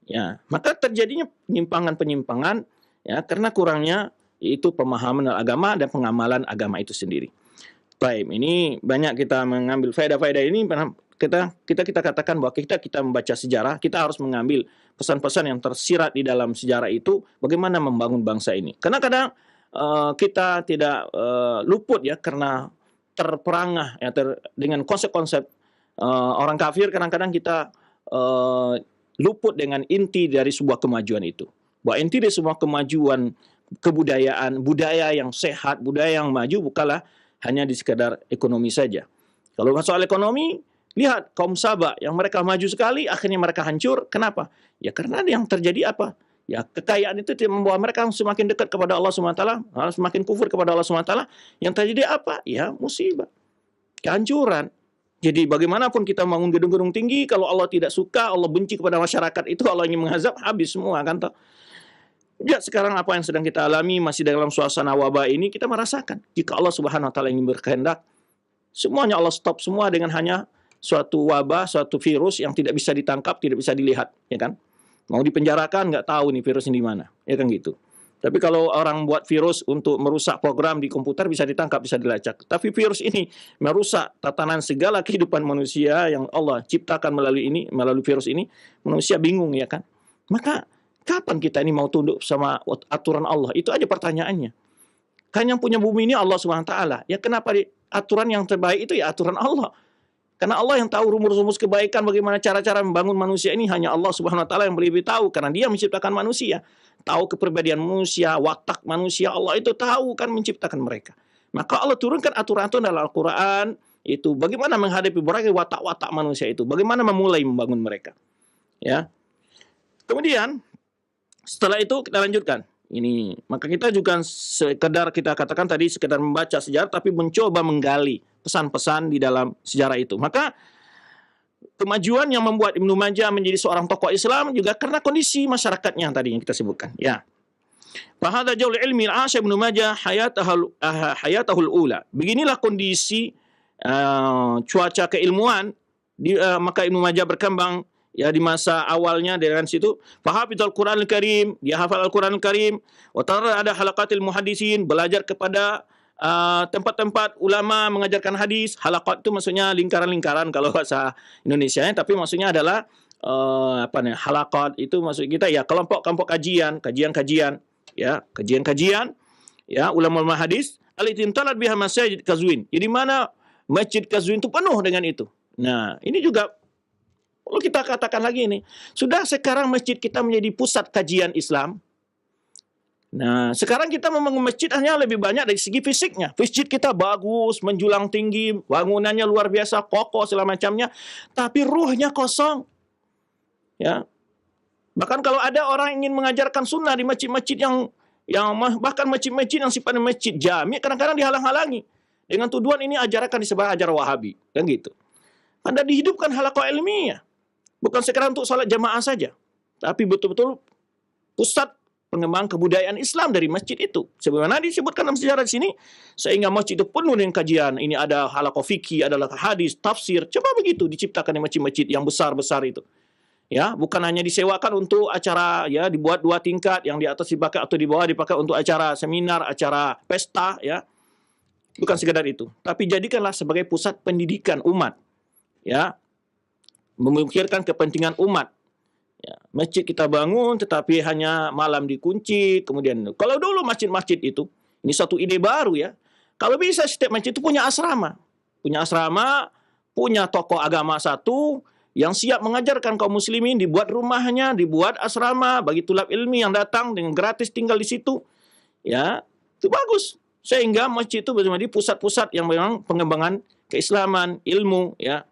Ya, maka terjadinya penyimpangan-penyimpangan ya karena kurangnya itu pemahaman agama dan pengamalan agama itu sendiri. Baik, ini banyak kita mengambil faedah-faedah ini, kita katakan bahwa kita membaca sejarah, kita harus mengambil pesan-pesan yang tersirat di dalam sejarah itu bagaimana membangun bangsa ini. Karena kadang kita tidak luput ya karena terperangah ya dengan konsep-konsep orang kafir. Kadang-kadang kita luput dengan inti dari sebuah kemajuan itu. Bahwa inti dari sebuah kemajuan kebudayaan, budaya yang sehat, budaya yang maju bukanlah hanya di sekedar ekonomi saja. Kalau soal ekonomi, lihat kaum Sabah yang mereka maju sekali, akhirnya mereka hancur. Kenapa? Ya karena yang terjadi apa? Ya kekayaan itu tidak membawa mereka semakin dekat kepada Allah SWT, semakin kufur kepada Allah SWT. Yang terjadi apa? Ya musibah, kehancuran. Jadi bagaimanapun kita bangun gedung-gedung tinggi, kalau Allah tidak suka, Allah benci kepada masyarakat itu, Allah ingin mengazab, habis semua kan. Ya sekarang apa yang sedang kita alami masih dalam suasana wabah ini, kita merasakan. Jika Allah Subhanahu wa taala ingin berkehendak, semuanya Allah stop semua dengan hanya suatu wabah, suatu virus yang tidak bisa ditangkap, tidak bisa dilihat, ya kan? Mau dipenjarakan nggak tahu nih virus ini di mana, ya kan gitu. Tapi kalau orang buat virus untuk merusak program di komputer bisa ditangkap, bisa dilacak. Tapi virus ini merusak tatanan segala kehidupan manusia yang Allah ciptakan melalui virus ini, manusia bingung ya kan. Maka kapan kita ini mau tunduk sama aturan Allah? Itu aja pertanyaannya. Kan yang punya bumi ini Allah Subhanahu wa taala. Ya kenapa aturan yang terbaik itu ya aturan Allah. Karena Allah yang tahu rumus-rumus kebaikan, bagaimana cara-cara membangun manusia ini hanya Allah Subhanahu wa taala yang lebih tahu, karena Dia menciptakan manusia. Tahu kepribadian manusia, watak manusia, Allah itu tahu kan menciptakan mereka. Maka Allah turunkan aturan-aturan dalam Al-Qur'an itu bagaimana menghadapi berbagai watak-watak manusia itu, bagaimana memulai membangun mereka. Ya. Kemudian setelah itu kita lanjutkan. Ini, maka kita juga sekedar kita katakan tadi sekedar membaca sejarah tapi mencoba menggali pesan-pesan di dalam sejarah itu. Maka kemajuan yang membuat Ibnu Majah menjadi seorang tokoh Islam juga karena kondisi masyarakatnya tadi yang kita sebutkan. Ya. Fahadha jaul ilmi al-asya Ibnu Majah hayatahul ula. Beginilah kondisi cuaca keilmuan maka Ibnu Majah berkembang ya di masa awalnya dengan situ. Fahafizul Qur'anul Karim, dia hafal Al-Qur'anul Karim. Wa tara ada halaqatil muhaddisin, belajar kepada tempat-tempat ulama mengajarkan hadis. Halaqat itu maksudnya lingkaran-lingkaran kalau bahasa Indonesianya, tapi maksudnya adalah halaqat itu maksud kita ya kelompok-kelompok kajian-kajian ya, kajian-kajian ya ulama-ulama hadis. Al-itintalat biha masjid Qazwin. Jadi mana Masjid Qazwin itu penuh dengan itu. Nah, ini juga kalau kita katakan lagi ini, sudah sekarang masjid kita menjadi pusat kajian Islam. Nah, sekarang kita membangun masjid hanya lebih banyak dari segi fisiknya. Masjid kita bagus, menjulang tinggi, bangunannya luar biasa, kokoh segala macamnya, tapi ruhnya kosong. Ya. Bahkan kalau ada orang ingin mengajarkan sunnah di masjid-masjid yang bahkan masjid-masjid yang sifatnya masjid jami, kadang-kadang dihalang-halangi dengan tuduhan ini ajaran disebut ajaran Wahabi, kan gitu. Anda dihidupkan halaqah ilmiah. Bukan sekarang untuk salat jamaah saja, tapi betul-betul pusat pengembangan kebudayaan Islam dari masjid itu. Sebagaimana disebutkan dalam sejarah di sini, sehingga masjid itu penuh dengan kajian. Ini ada halaqah fikih, ada halaqah hadis, tafsir. Coba begitu diciptakan di masjid-masjid yang besar-besar itu. Ya, bukan hanya disewakan untuk acara, ya, dibuat 2 tingkat, yang di atas dipakai atau di bawah dipakai untuk acara seminar, acara pesta, ya. Bukan sekadar itu, tapi jadikanlah sebagai pusat pendidikan umat, ya, memikirkan kepentingan umat. Ya, masjid kita bangun, tetapi hanya malam dikunci. Kemudian, kalau dulu masjid-masjid itu, ini satu ide baru ya. Kalau bisa setiap masjid itu punya asrama, punya tokoh agama satu yang siap mengajarkan kaum muslimin, dibuat rumahnya, dibuat asrama bagi tulab ilmi yang datang dengan gratis tinggal di situ. Ya, itu bagus. Sehingga masjid itu menjadi pusat-pusat yang memang pengembangan keislaman, ilmu, ya,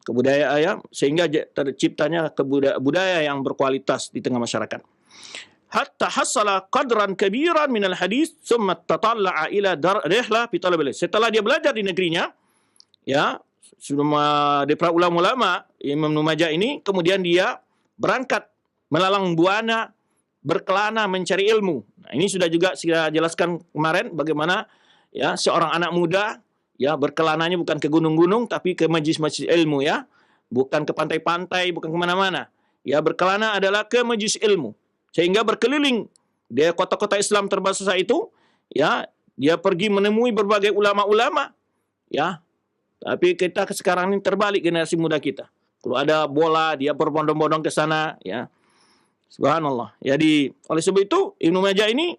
kebudayaan, ya, sehingga terciptanya budaya yang berkualitas di tengah masyarakat. Hatta hasala qadran kabiran minal hadis, summa tatalla'a ila rihlah fi talab ilm. Setelah dia belajar di negerinya, ya, sudah dari para ulama-ulama Imam Ibnu Majah ini, kemudian dia berangkat melalang buana, berkelana mencari ilmu. Nah, ini sudah juga saya jelaskan kemarin bagaimana, ya, seorang anak muda, ya, berkelananya bukan ke gunung-gunung tapi ke majlis-majlis ilmu, ya, bukan ke pantai-pantai, bukan kemana-mana, ya, berkelana adalah ke majlis ilmu, sehingga berkeliling dia kota-kota Islam terbesar itu, ya, dia pergi menemui berbagai ulama-ulama, ya. Tapi kita sekarang ini terbalik generasi muda kita. Kalau ada bola dia berbondong-bondong ke sana, ya. Subhanallah. Jadi oleh sebab itu Ibnu Majah ini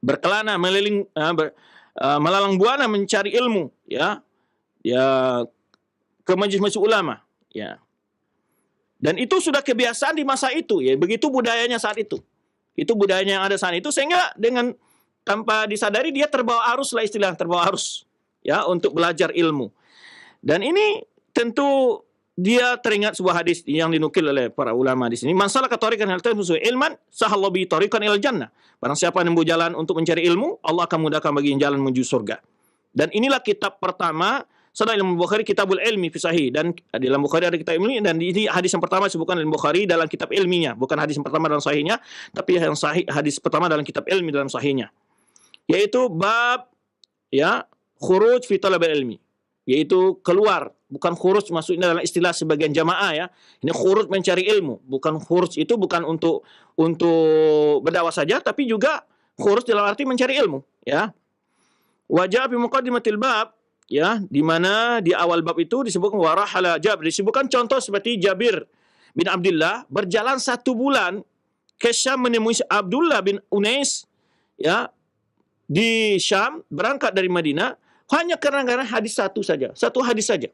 berkelana meliling, melalang buana mencari ilmu, ya, ya, ke majlis-majlis ulama, ya. Dan itu sudah kebiasaan di masa itu, ya, begitu budayanya saat itu. Itu budayanya yang ada saat itu, sehingga dengan tanpa disadari dia terbawa arus lah, istilah terbawa arus, ya, untuk belajar ilmu. Dan ini tentu dia teringat sebuah hadis yang dinukil oleh para ulama di sini. Man salaka tariqan yaltamisu ilman, sahallahu bihi tariqan ilal jannah. Barang siapa menempuh jalan untuk mencari ilmu, Allah akan mudahkan bagi jalan menuju surga. Dan inilah kitab pertama setelah Imam Bukhari, Kitabul Ilmi fi Sahih, dan di dalam Bukhari ada kitab ilmi, dan ini hadis yang pertama disebutkan dalam Bukhari dalam kitab ilminya, bukan hadis yang pertama dalam sahihnya, tapi yang sahih hadis pertama dalam kitab ilmi dalam sahihnya. Yaitu bab, ya, khuruj fi talabil ilmi, yaitu keluar, bukan khuruj maksudnya dalam istilah sebagian jamaah, ya. Ini khuruj mencari ilmu, bukan khuruj itu bukan untuk berdakwah saja, tapi juga khuruj dalam arti mencari ilmu, ya. Wajah fi muqaddimatil bab, ya, di mana di awal bab itu disebutkan warahala Jabir, disebutkan contoh seperti Jabir bin Abdullah berjalan 1 bulan ke Syam menemui Abdullah bin Unais, ya, di Syam, berangkat dari Madinah hanya karena hadis satu hadis saja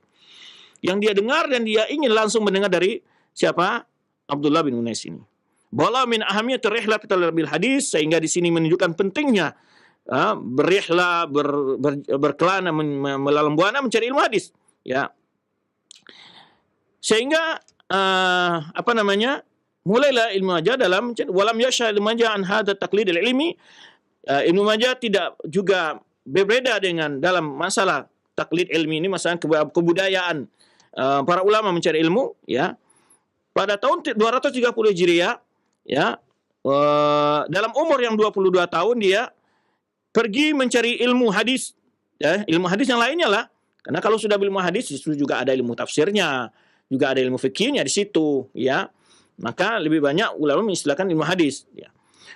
yang dia dengar, dan dia ingin langsung mendengar dari siapa? Abdullah bin Unais ini. Bala min ahamiyatir rihlah fi talabil hadis, sehingga di sini menunjukkan pentingnya berrihlah, berkelana, melalang buana mencari ilmu hadis, ya. Sehingga mulailah Ibnu Majah dalam walam yasha Ibnu Majah an hadha taqlid ilmi. Ibnu Majah tidak juga berbeda dengan dalam masalah taklid ilmi ini, masalah kebudayaan para ulama mencari ilmu, ya. Pada tahun 230 Hijriah, ya, dalam umur yang 22 tahun dia pergi mencari ilmu hadis, ya, ilmu hadis yang lainnya lah. Karena kalau sudah ilmu hadis itu juga ada ilmu tafsirnya, juga ada ilmu fikihnya di situ, ya. Maka lebih banyak ulama mengistilahkan ilmu hadis, ya.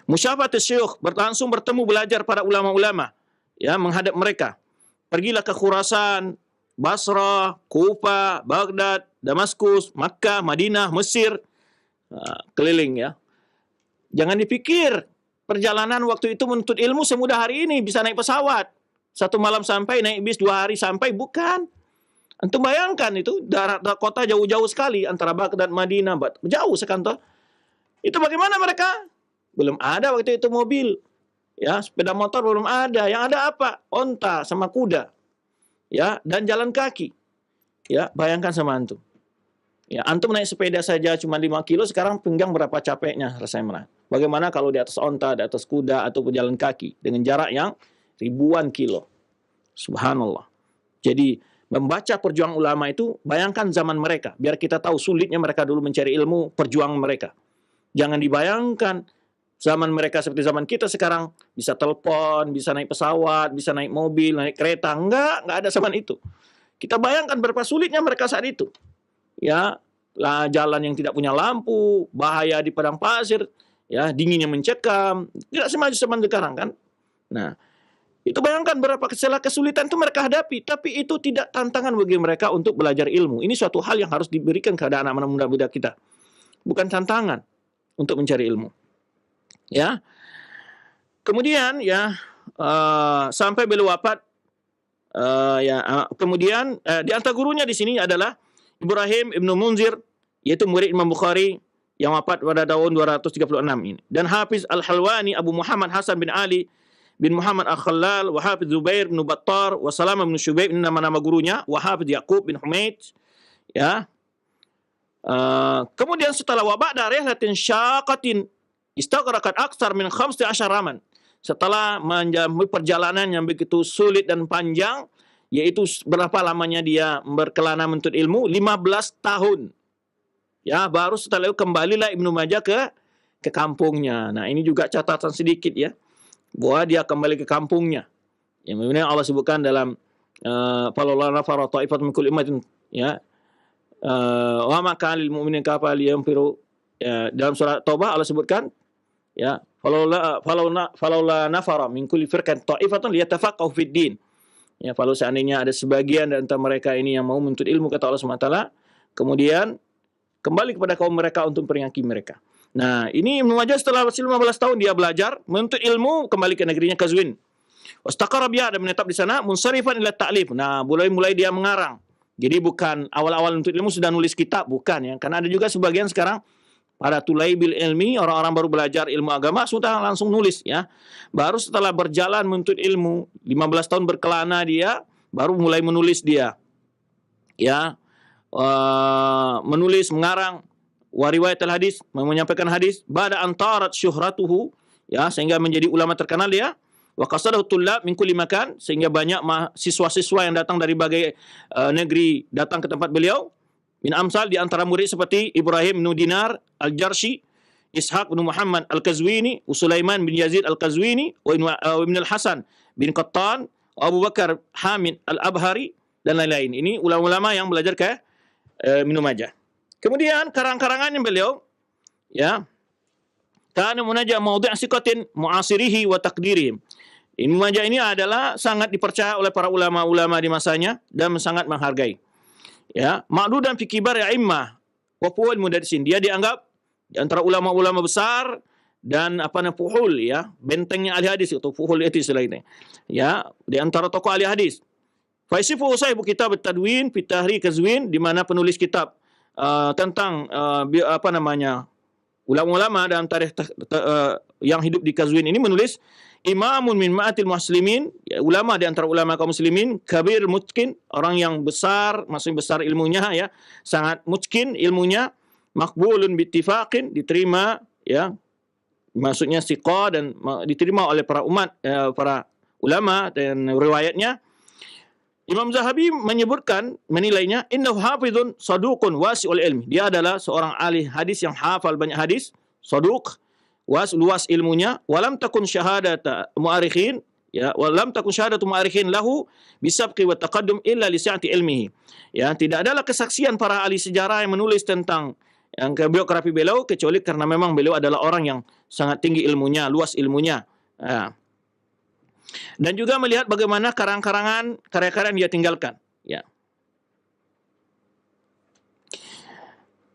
Musyafaat syuyukh, langsung bertemu belajar para ulama-ulama, ya, menghadap mereka. Pergilah ke Khurasan, Basrah, Kufa, Baghdad, Damaskus, Makkah, Madinah, Mesir, keliling, ya. Jangan dipikir perjalanan waktu itu menuntut ilmu semudah hari ini, bisa naik pesawat 1 malam sampai, naik bis 2 hari sampai, bukan. Antum bayangkan itu darat kota jauh-jauh sekali antara Baghdad, Madinah, jauh sekali. Itu bagaimana mereka? Belum ada waktu itu mobil, ya, sepeda motor belum ada. Yang ada apa? Onta sama kuda, ya, dan jalan kaki, ya. Bayangkan sama antum, ya, antum naik sepeda saja cuma 5 kilo, sekarang pinggang berapa capeknya rasanya. Bagaimana kalau di atas onta, di atas kuda, atau berjalan kaki dengan jarak yang ribuan kilo? Subhanallah. Jadi membaca perjuangan ulama itu, bayangkan zaman mereka, biar kita tahu sulitnya mereka dulu mencari ilmu, perjuangan mereka. Jangan dibayangkan zaman mereka seperti zaman kita sekarang, bisa telepon, bisa naik pesawat, bisa naik mobil, naik kereta. Enggak ada zaman itu. Kita bayangkan berapa sulitnya mereka saat itu. Ya, jalan yang tidak punya lampu, bahaya di padang pasir, ya, dinginnya mencekam. Tidak semaju zaman sekarang kan. Nah, itu bayangkan berapa kesulitan itu mereka hadapi, tapi itu tidak tantangan bagi mereka untuk belajar ilmu. Ini suatu hal yang harus diberikan kepada anak-anak muda-muda kita. Bukan tantangan untuk mencari ilmu. Ya. Kemudian ya sampai beliau wafat kemudian di antara gurunya di sini adalah Ibrahim Ibnu Munzir, yaitu murid Imam Bukhari yang wafat pada tahun 236 ini. Dan Hafiz Al-Halwani Abu Muhammad Hasan bin Ali bin Muhammad Al-Khallal, wa Hafiz Zubair bin Battar, wa Salam bin Syubaib, ini nama-nama gurunya, wa Hafiz Yaqub bin Humaid. Ya. Kemudian setelah wabak dari rihlatin syaqatin istaghraqat aktsar min 15 raman. Setelah menjalani perjalanan yang begitu sulit dan panjang, yaitu berapa lamanya dia berkelana menuntut ilmu? 15 tahun. Ya, baru setelah itu kembalilah Ibnu Majah ke kampungnya. Nah, ini juga catatan sedikit ya, bahwa dia kembali ke kampungnya. Yang kemudian Allah sebutkan dalam falaula nafara ta'ifatun min kulli ummatin, ya, wa ma kana lil mu'minin kafa liyamfiru, ya, dalam surat Taubah Allah sebutkan, ya, falaula nafara min kulli firqatin ta'ifatun liyatafaqahu fid din. Ya, kalau seandainya ada sebagian dari antara mereka ini yang mau menuntut ilmu, kata Allah SWT, kemudian kembali kepada kaum mereka untuk memperingatkan mereka. Nah, ini Ibnu Majah setelah 15 tahun dia belajar menuntut ilmu, kembali ke negerinya Qazwin. Wastaqara biha, dan menetap di sana, munsarifan ila ta'lif. Nah, mulai dia mengarang. Jadi bukan awal-awal menuntut ilmu sudah nulis kitab, bukan ya. Karena ada juga sebagian sekarang pada tulaibil ilmi, orang-orang baru belajar ilmu agama sudah langsung nulis ya. Baru setelah berjalan menuntut ilmu, 15 tahun berkelana dia, baru mulai menulis dia. Ya. Menulis, mengarang wariwayat al-hadis, menyampaikan hadis, ba'da antarat syuhratuhu, ya, sehingga menjadi ulama terkenal dia. Wa qasadahu tullab min kulli makan, sehingga banyak siswa-siswa yang datang dari berbagai negeri datang ke tempat beliau. Min amsal, di antara murid seperti Ibrahim bin Dinar Al-Jarshi, Ishaq bin Muhammad Al-Qazwini, Sulaiman bin Yazid Al-Qazwini, wa Ibn Al-Hasan bin Qattan, Abu Bakar Hamid Al-Abhari, dan lain-lain. Ini ulama-ulama yang belajar ke Ibnu Majah. Kemudian karang-karangannya beliau, ya, kana munajjah mawdi' siqatin mu'asirihi wa taqdirihim. Ibnu Majah ini adalah sangat dipercaya oleh para ulama-ulama di masanya dan sangat menghargai. Ya, ma'dudan fi kibar a'immah wa fuhul mudarrisin. Dia dianggap di antara ulama-ulama besar dan fuhul, ya, bentengnya ahli hadis atau fuhul itu istilahnya. Ya, di antara tokoh ahli hadis. Faisifu sahibu kitab at-tadwin fi tahrir Qazwin, di mana penulis kitab tentang ulama-ulama dalam tarikh yang hidup di Qazwin ini menulis, imamun min ma'atil muslimin, ya, ulama di antara ulama kaum muslimin, kabir mutkin, orang yang besar, maksudnya besar ilmunya, ya, sangat mutkin ilmunya, makbulun bittifaqin, diterima, ya, maksudnya siqa, dan diterima oleh para umat, para ulama, dan riwayatnya. Imam Zahabi menyebutkan, menilainya, innahu hafizun saduqun wasi'ul ilmi. Dia adalah seorang ahli hadis yang hafal banyak hadis, saduq, luas ilmunya, walam takun syahadata mu'arikhin, ya, walam takun syahadatu mu'arikhin lahu bisabqi wa taqaddum illa li sa'ati ilmihi. Ya, tidak adalah kesaksian para ahli sejarah yang menulis tentang yang biografi beliau kecuali karena memang beliau adalah orang yang sangat tinggi ilmunya, luas ilmunya. Ya. Dan juga melihat bagaimana karang-karangan karya-karya yang dia tinggalkan, ya.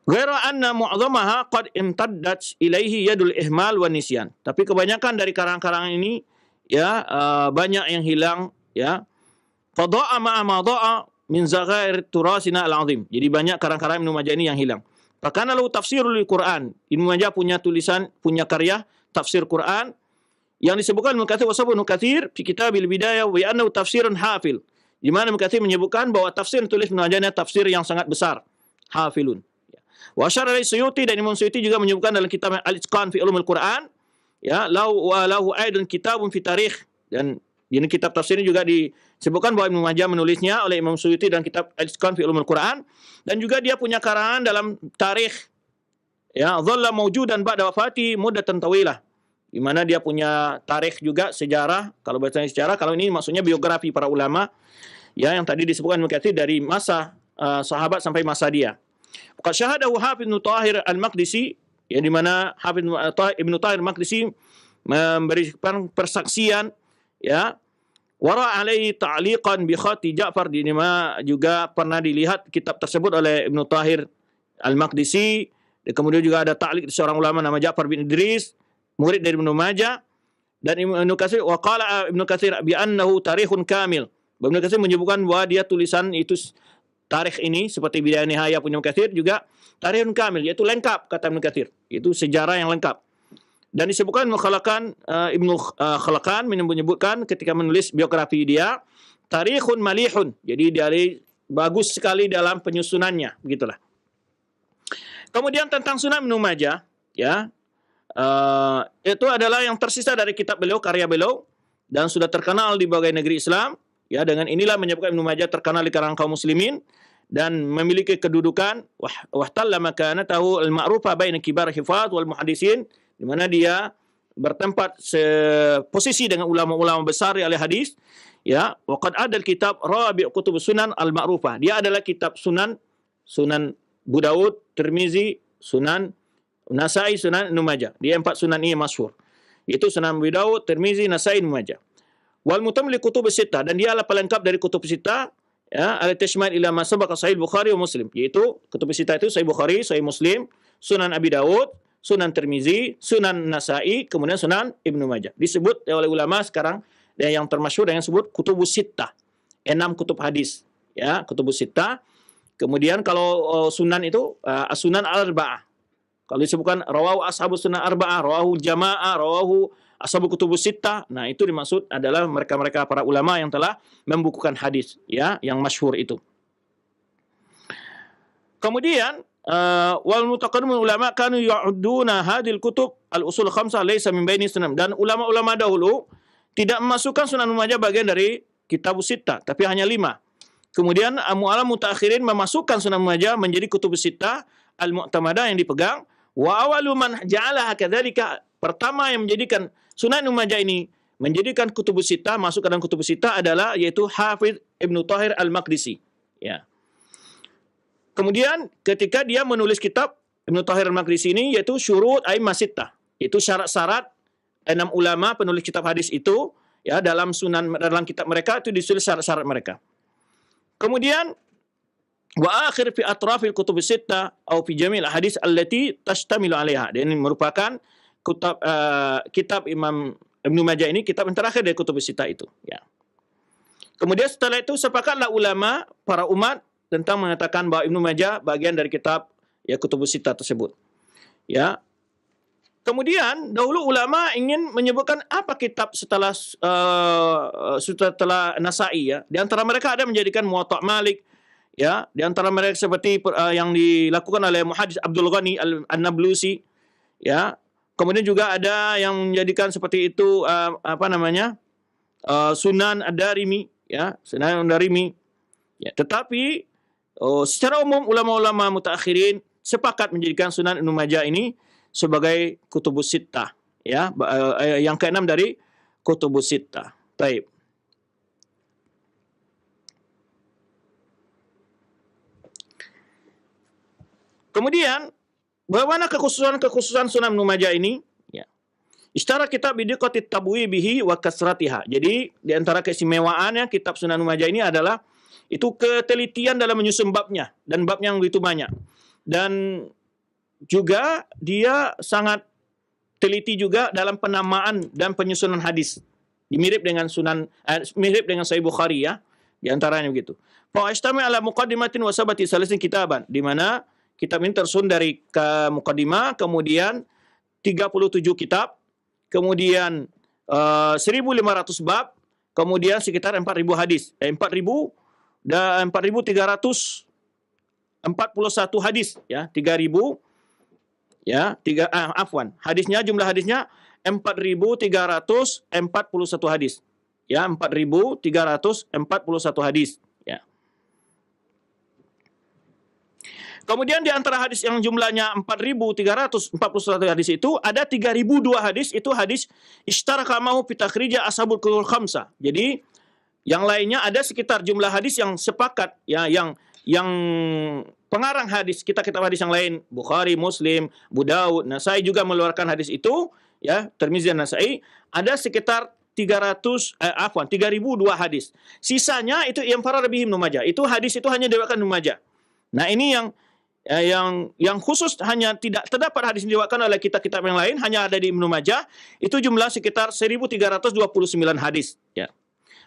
Ghaira anna mu'adzamaha qad imtaddat ilaihi yadul ihmal wa nisyan. Tapi kebanyakan dari karang-karangan ini, ya, banyak yang hilang, ya. Fada'a ma'a ma dha'a min zaghair turasina al-'azim. Jadi banyak karang-karang Ibnu Majah ini yang hilang. Fakana lahu tafsirul Qur'an. Ibnu Majah punya tulisan, punya karya tafsir Quran yang disebutkan Ibnu Katsir wa Ibnu Katsir fi Kitabil Bidayah wa annahu tafsirun hafil. Di mana Ibnu Katsir menyebutkan bahwa tafsir tulis Ibnu Majah tafsir yang sangat besar, hafilun. Wa asyara Suyuti, dan Imam Suyuti juga menyebutkan dalam kitab Al-Itqan fi Ulumul Quran, ya, lahu aidun kitabun fi tarikh, dan di kitab tafsir ini juga disebutkan bahwa Ibnu Majah menulisnya oleh Imam Suyuti dalam kitab Al-Itqan fi Ulumul Quran, dan juga dia punya karangan dalam tarikh, ya, dhalla mawjudan ba'da wafati muddatan tawilah. di mana dia punya tarikh juga, sejarah. Kalau bahasa sejarah, kalau ini maksudnya biografi para ulama, ya, yang tadi disebutkan Ibnu Katsir dari masa sahabat sampai masa dia. Qad syahadahu Hafidz Ibnu Thahir Al-Maqdisi, yang di mana Hafidz Ibnu Thahir Al-Maqdisi memberikan persaksian, ya, wara alaihi ta'liqan bi khati Ja'far, di mana juga pernah dilihat kitab tersebut oleh Ibnu Thahir Al-Maqdisi. Dan kemudian juga ada ta'liq seorang ulama nama Ja'far bin Idris, murid dari Ibnu Majah. Dan Ibnu Katsir, wa qala Ibnu Katsir bi annahu tarikhun kamil. Ibnu Katsir menyebutkan bahwa dia tulisan itu tarikh ini seperti Bidayah Nihayah punya Ibnu Katsir juga tarikhun kamil, yaitu lengkap, kata Ibnu Katsir. Itu sejarah yang lengkap. Dan disebutkan Ibnu Khalaqan menyebutkan ketika menulis biografi dia, tarikhun malihun. Jadi dari bagus sekali dalam penyusunannya, begitulah. Kemudian tentang Sunan Ibnu Majah, ya, itu adalah yang tersisa dari kitab beliau, karya beliau, dan sudah terkenal di berbagai negeri Islam. Ya, dengan inilah menyebabkan Ibnu Majah terkenal di kalangan kaum muslimin dan memiliki kedudukan wahtalla makanatahu al-ma'rufa baina kibar hifadz wal muhaddisin, di mana dia bertempat posisi dengan ulama-ulama besar ahli hadis. Ya, waqad adal kitab Rabi' Kutub Sunan al-Ma'rufah. Dia adalah kitab Sunan Abu Daud, Tirmizi, Sunan Nasai, Sunan Ibnu Majah. Dia 4 sunan ini masyhur. Itu Sunan Abu Daud, Tirmizi, Nasai, Ibnu Majah. Wal mutamli kutub sittah, dan dia adalah pelengkap dari kutub sittah, ya, al-tashmal ila ma sabaqa Sahih Bukhari wa Muslim. Yaitu kutub sittah itu Sahih Bukhari, Sahih Muslim, Sunan Abi Daud, Sunan Tirmizi, Sunan Nasai, kemudian Sunan Ibnu Majah. Disebut oleh ulama sekarang dan yang termasyhur yang disebut kutubus sittah. 6 kutub hadis, ya, kutubus sittah. Kemudian kalau sunan itu as-sunan al-arba'ah. Kalau disebutkan rawahu ashabus sunan arba'ah, rawahu jamaah, rawahu ashabul kutubus sittah. Nah, itu dimaksud adalah mereka-mereka para ulama yang telah membukukan hadis, ya, yang masyhur itu. Kemudian wal mutaqaddimun ulama kanu ya'udduna hadhil kutub al-usul khamsah laysa min baini sunan. Dan ulama-ulama dahulu tidak memasukkan Sunan Ibnu Majah bagian dari kitabus sittah, tapi hanya 5. Kemudian mu'alam mutaakhirin memasukkan Sunan Ibnu Majah menjadi kutubus sittah al-mu'tamadah yang dipegang. Wa awalu man ja'alaha kadzalika, pertama yang menjadikan Sunan Ibnu Majah ini menjadikan kutubus sittah, masuk ke dalam kutubus sittah adalah yaitu Hafidz Ibnu Thahir Al-Maqdisi, ya. Kemudian ketika dia menulis kitab Ibnu Thahir Al-Maqdisi ini yaitu syurut a'immah sittah, itu syarat-syarat 6 ulama penulis kitab hadis itu, ya, dalam kitab mereka itu ditulis syarat-syarat mereka. Kemudian wa akhir fi atrafil kutub sittah atau fi jamil hadis allati tashtamilu 'alaiha. Dan ini merupakan kitab Imam Ibnu Majah ini kitab yang terakhir dari kutub sittah itu, ya. Kemudian setelah itu sepakatlah ulama para umat tentang mengatakan bahwa Ibnu Majah bagian dari kitab, ya, kutub sittah tersebut, ya. Kemudian dahulu ulama ingin menyebutkan apa kitab setelah Nasai, ya. Di antara mereka ada menjadikan Muwatta' Malik, ya. Di antara mereka seperti yang dilakukan oleh Muhaddits Abdul Ghani An-Nablusi, ya. Kemudian juga ada yang menjadikan seperti itu Sunan Ad-Darimi, ya, Sunan Ad-Darimi. Ya, tetapi secara umum ulama-ulama mutaakhirin sepakat menjadikan Sunan Ibnu Majah ini sebagai kutubus sittah, ya, yang ke-6 dari kutubus sittah. Baik. Kemudian bagaimana kekhususan Sunan Ibnu Majah ini? Ya. Ishtara kitab bidiqatit tabwi bihi wa kasratiha. Jadi di antara keistimewaannya kitab Sunan Ibnu Majah ini adalah itu ketelitian dalam menyusun babnya dan babnya yang begitu banyak. Dan juga dia sangat teliti juga dalam penamaan dan penyusunan hadis. Mirip dengan Sahih Bukhari, ya. Di antaranya begitu. Fa istami ala muqaddimatin wa sabati salasin kitaban, di mana kitab ini tersusun dari muqaddimah, kemudian 37 kitab, kemudian 1.500 bab, kemudian sekitar 4.000 hadis. 4.341 hadis, ya, 3.000, ya, hadisnya, jumlah hadisnya 4.341 hadis, ya, 4.341 hadis, ya. Kemudian di antara hadis yang jumlahnya 4.341 hadis itu ada 3.002 hadis itu hadis istaraka mahu fi takhrija ashabul qurun khamsah. Jadi yang lainnya ada sekitar jumlah hadis yang sepakat ya yang pengarang hadis kitab-kitab hadis yang lain Bukhari, Muslim, Abu Daud, Nasai juga mengeluarkan hadis itu ya, Tirmizi dan Nasai ada sekitar 302 hadis. Sisanya itu yang farad bihi Ibnu Majah. Itu hadis itu hanya diriwayatkan Ibnu Majah. Nah, ini yang khusus hanya tidak terdapat hadis yang diriwayatkan oleh kitab-kitab yang lain, hanya ada di Ibnu Majah, itu jumlah sekitar 1.329 hadis ya.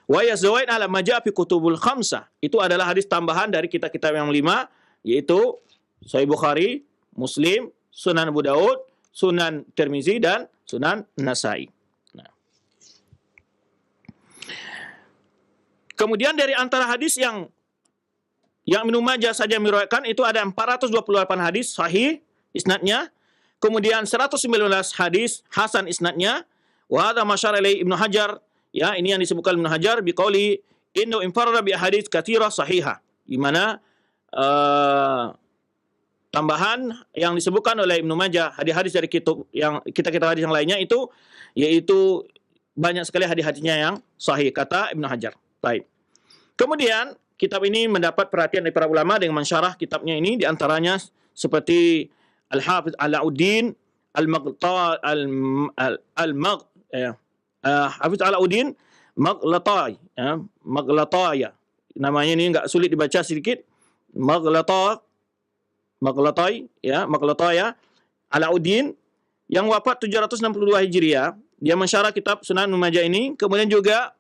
Wa yazwaid ala majah fi kutubul khamsah, itu adalah hadis tambahan dari kitab-kitab yang 5, yaitu Sahih Bukhari, Muslim, Sunan Abu Daud, Sunan Tirmizi dan Sunan Nasai. Nah. Kemudian dari antara hadis yang Ibnu Majah saja meriwayatkan itu ada 428 hadis sahih isnadnya, kemudian 119 hadis hasan isnadnya. Wa hadza masyara ilaihi Ibnu Hajar, ya ini yang disebutkan Ibnu Hajar biqauli inna infarada bi hadits katsira sahihah, di mana tambahan yang disebutkan oleh Ibnu Majah hadis-hadis dari kitab hadis yang lainnya itu yaitu banyak sekali hadis-hadisnya yang sahih kata Ibnu Hajar. Baik. Kemudian kitab ini mendapat perhatian dari para ulama dengan mensyarah kitabnya ini, di antaranya seperti Al-Hafiz Alauddin Hafiz Alauddin Maghlataya, namanya ini enggak sulit dibaca sedikit, Maghlataya Alauddin yang wafat 762 Hijriah. Dia mensyarah kitab Sunan Ibnu Majah ini. Kemudian juga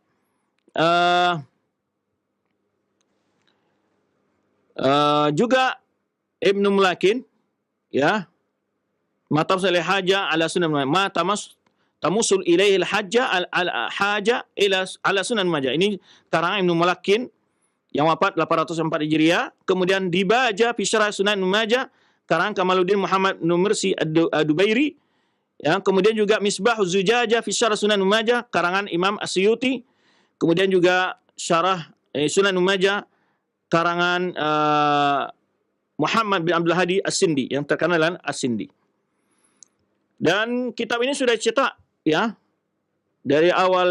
juga Ibnu Mulakin ya, matab salih haja ala sunan ma tamusul ilaihi al-hajja al-haja ila ala sunan Majah. Ini karangan Ibnu Mulakin yang wafat 804 Hijriah. Kemudian dibaca fi syarah Sunan Ibnu Majah karangan Kamaluddin Muhammad bin Mursi ad-Dubairi. Ya, kemudian juga Misbahuz Zujajah fi syarah Sunan Ibnu Majah karangan Imam Asyuti. Kemudian juga syarah Sunan Ibnu Majah karangan Muhammad bin Abdul Hadi As-Sindi, yang terkenal dengan As-Sindi. Dan kitab ini sudah dicetak ya dari awal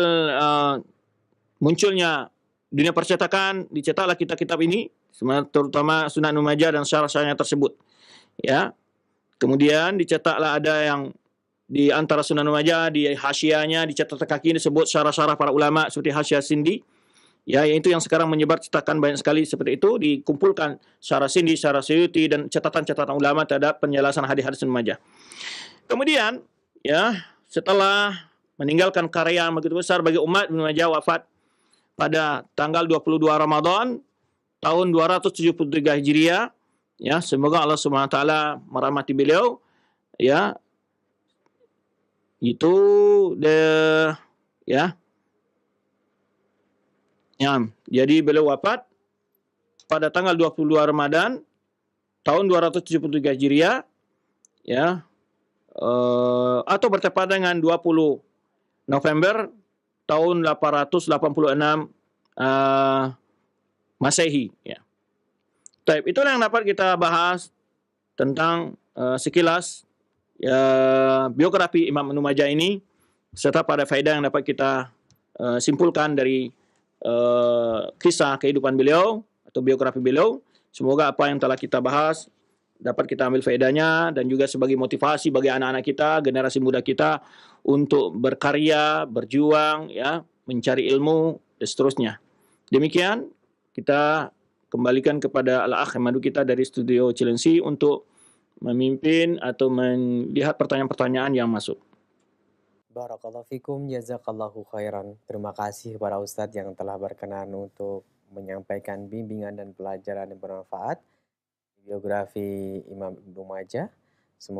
munculnya dunia percetakan, dicetaklah kitab-kitab ini, terutama Sunan Ibnu Majah dan syarah-syarahnya tersebut. Ya. Kemudian dicetaklah ada yang di antara Sunan Ibnu Majah di hasyiahnya di catatan kaki disebut syarah-syarah para ulama seperti Hasyiah Sindi. Ya, yaitu yang sekarang menyebar cetakan banyak sekali seperti itu, dikumpulkan syarah Sindi, syarah Suyuti dan catatan-catatan ulama terhadap penjelasan hadis-hadis Ibnu Majah. Kemudian, ya, setelah meninggalkan karya yang begitu besar bagi umat, Ibnu Majah wafat pada tanggal 22 Ramadan tahun 273 Hijriah. Ya, semoga Allah Subhanahu wa taala merahmati beliau. Ya. Itu ya. Ya, jadi beliau wafat pada tanggal 22 Ramadan tahun 273 Hijriah ya, atau bertepatan dengan 20 November tahun 886 Masehi ya. Baik, itulah yang dapat kita bahas tentang sekilas ya, biografi Imam Ibnu Majah ini, serta pada faedah yang dapat kita simpulkan dari kisah kehidupan beliau atau biografi beliau. Semoga apa yang telah kita bahas dapat kita ambil faedahnya dan juga sebagai motivasi bagi anak-anak kita, generasi muda kita untuk berkarya, berjuang ya, mencari ilmu dan seterusnya. Demikian kita kembalikan kepada Al-Akh Madu kita dari studio Cilengsi untuk memimpin atau melihat pertanyaan-pertanyaan yang masuk. Barakallahu fikum, jazakallahu khairan. Terima kasih kepada Ustadz yang telah berkenan untuk menyampaikan bimbingan dan pelajaran yang bermanfaat biografi Imam Ibnu Majah. Semoga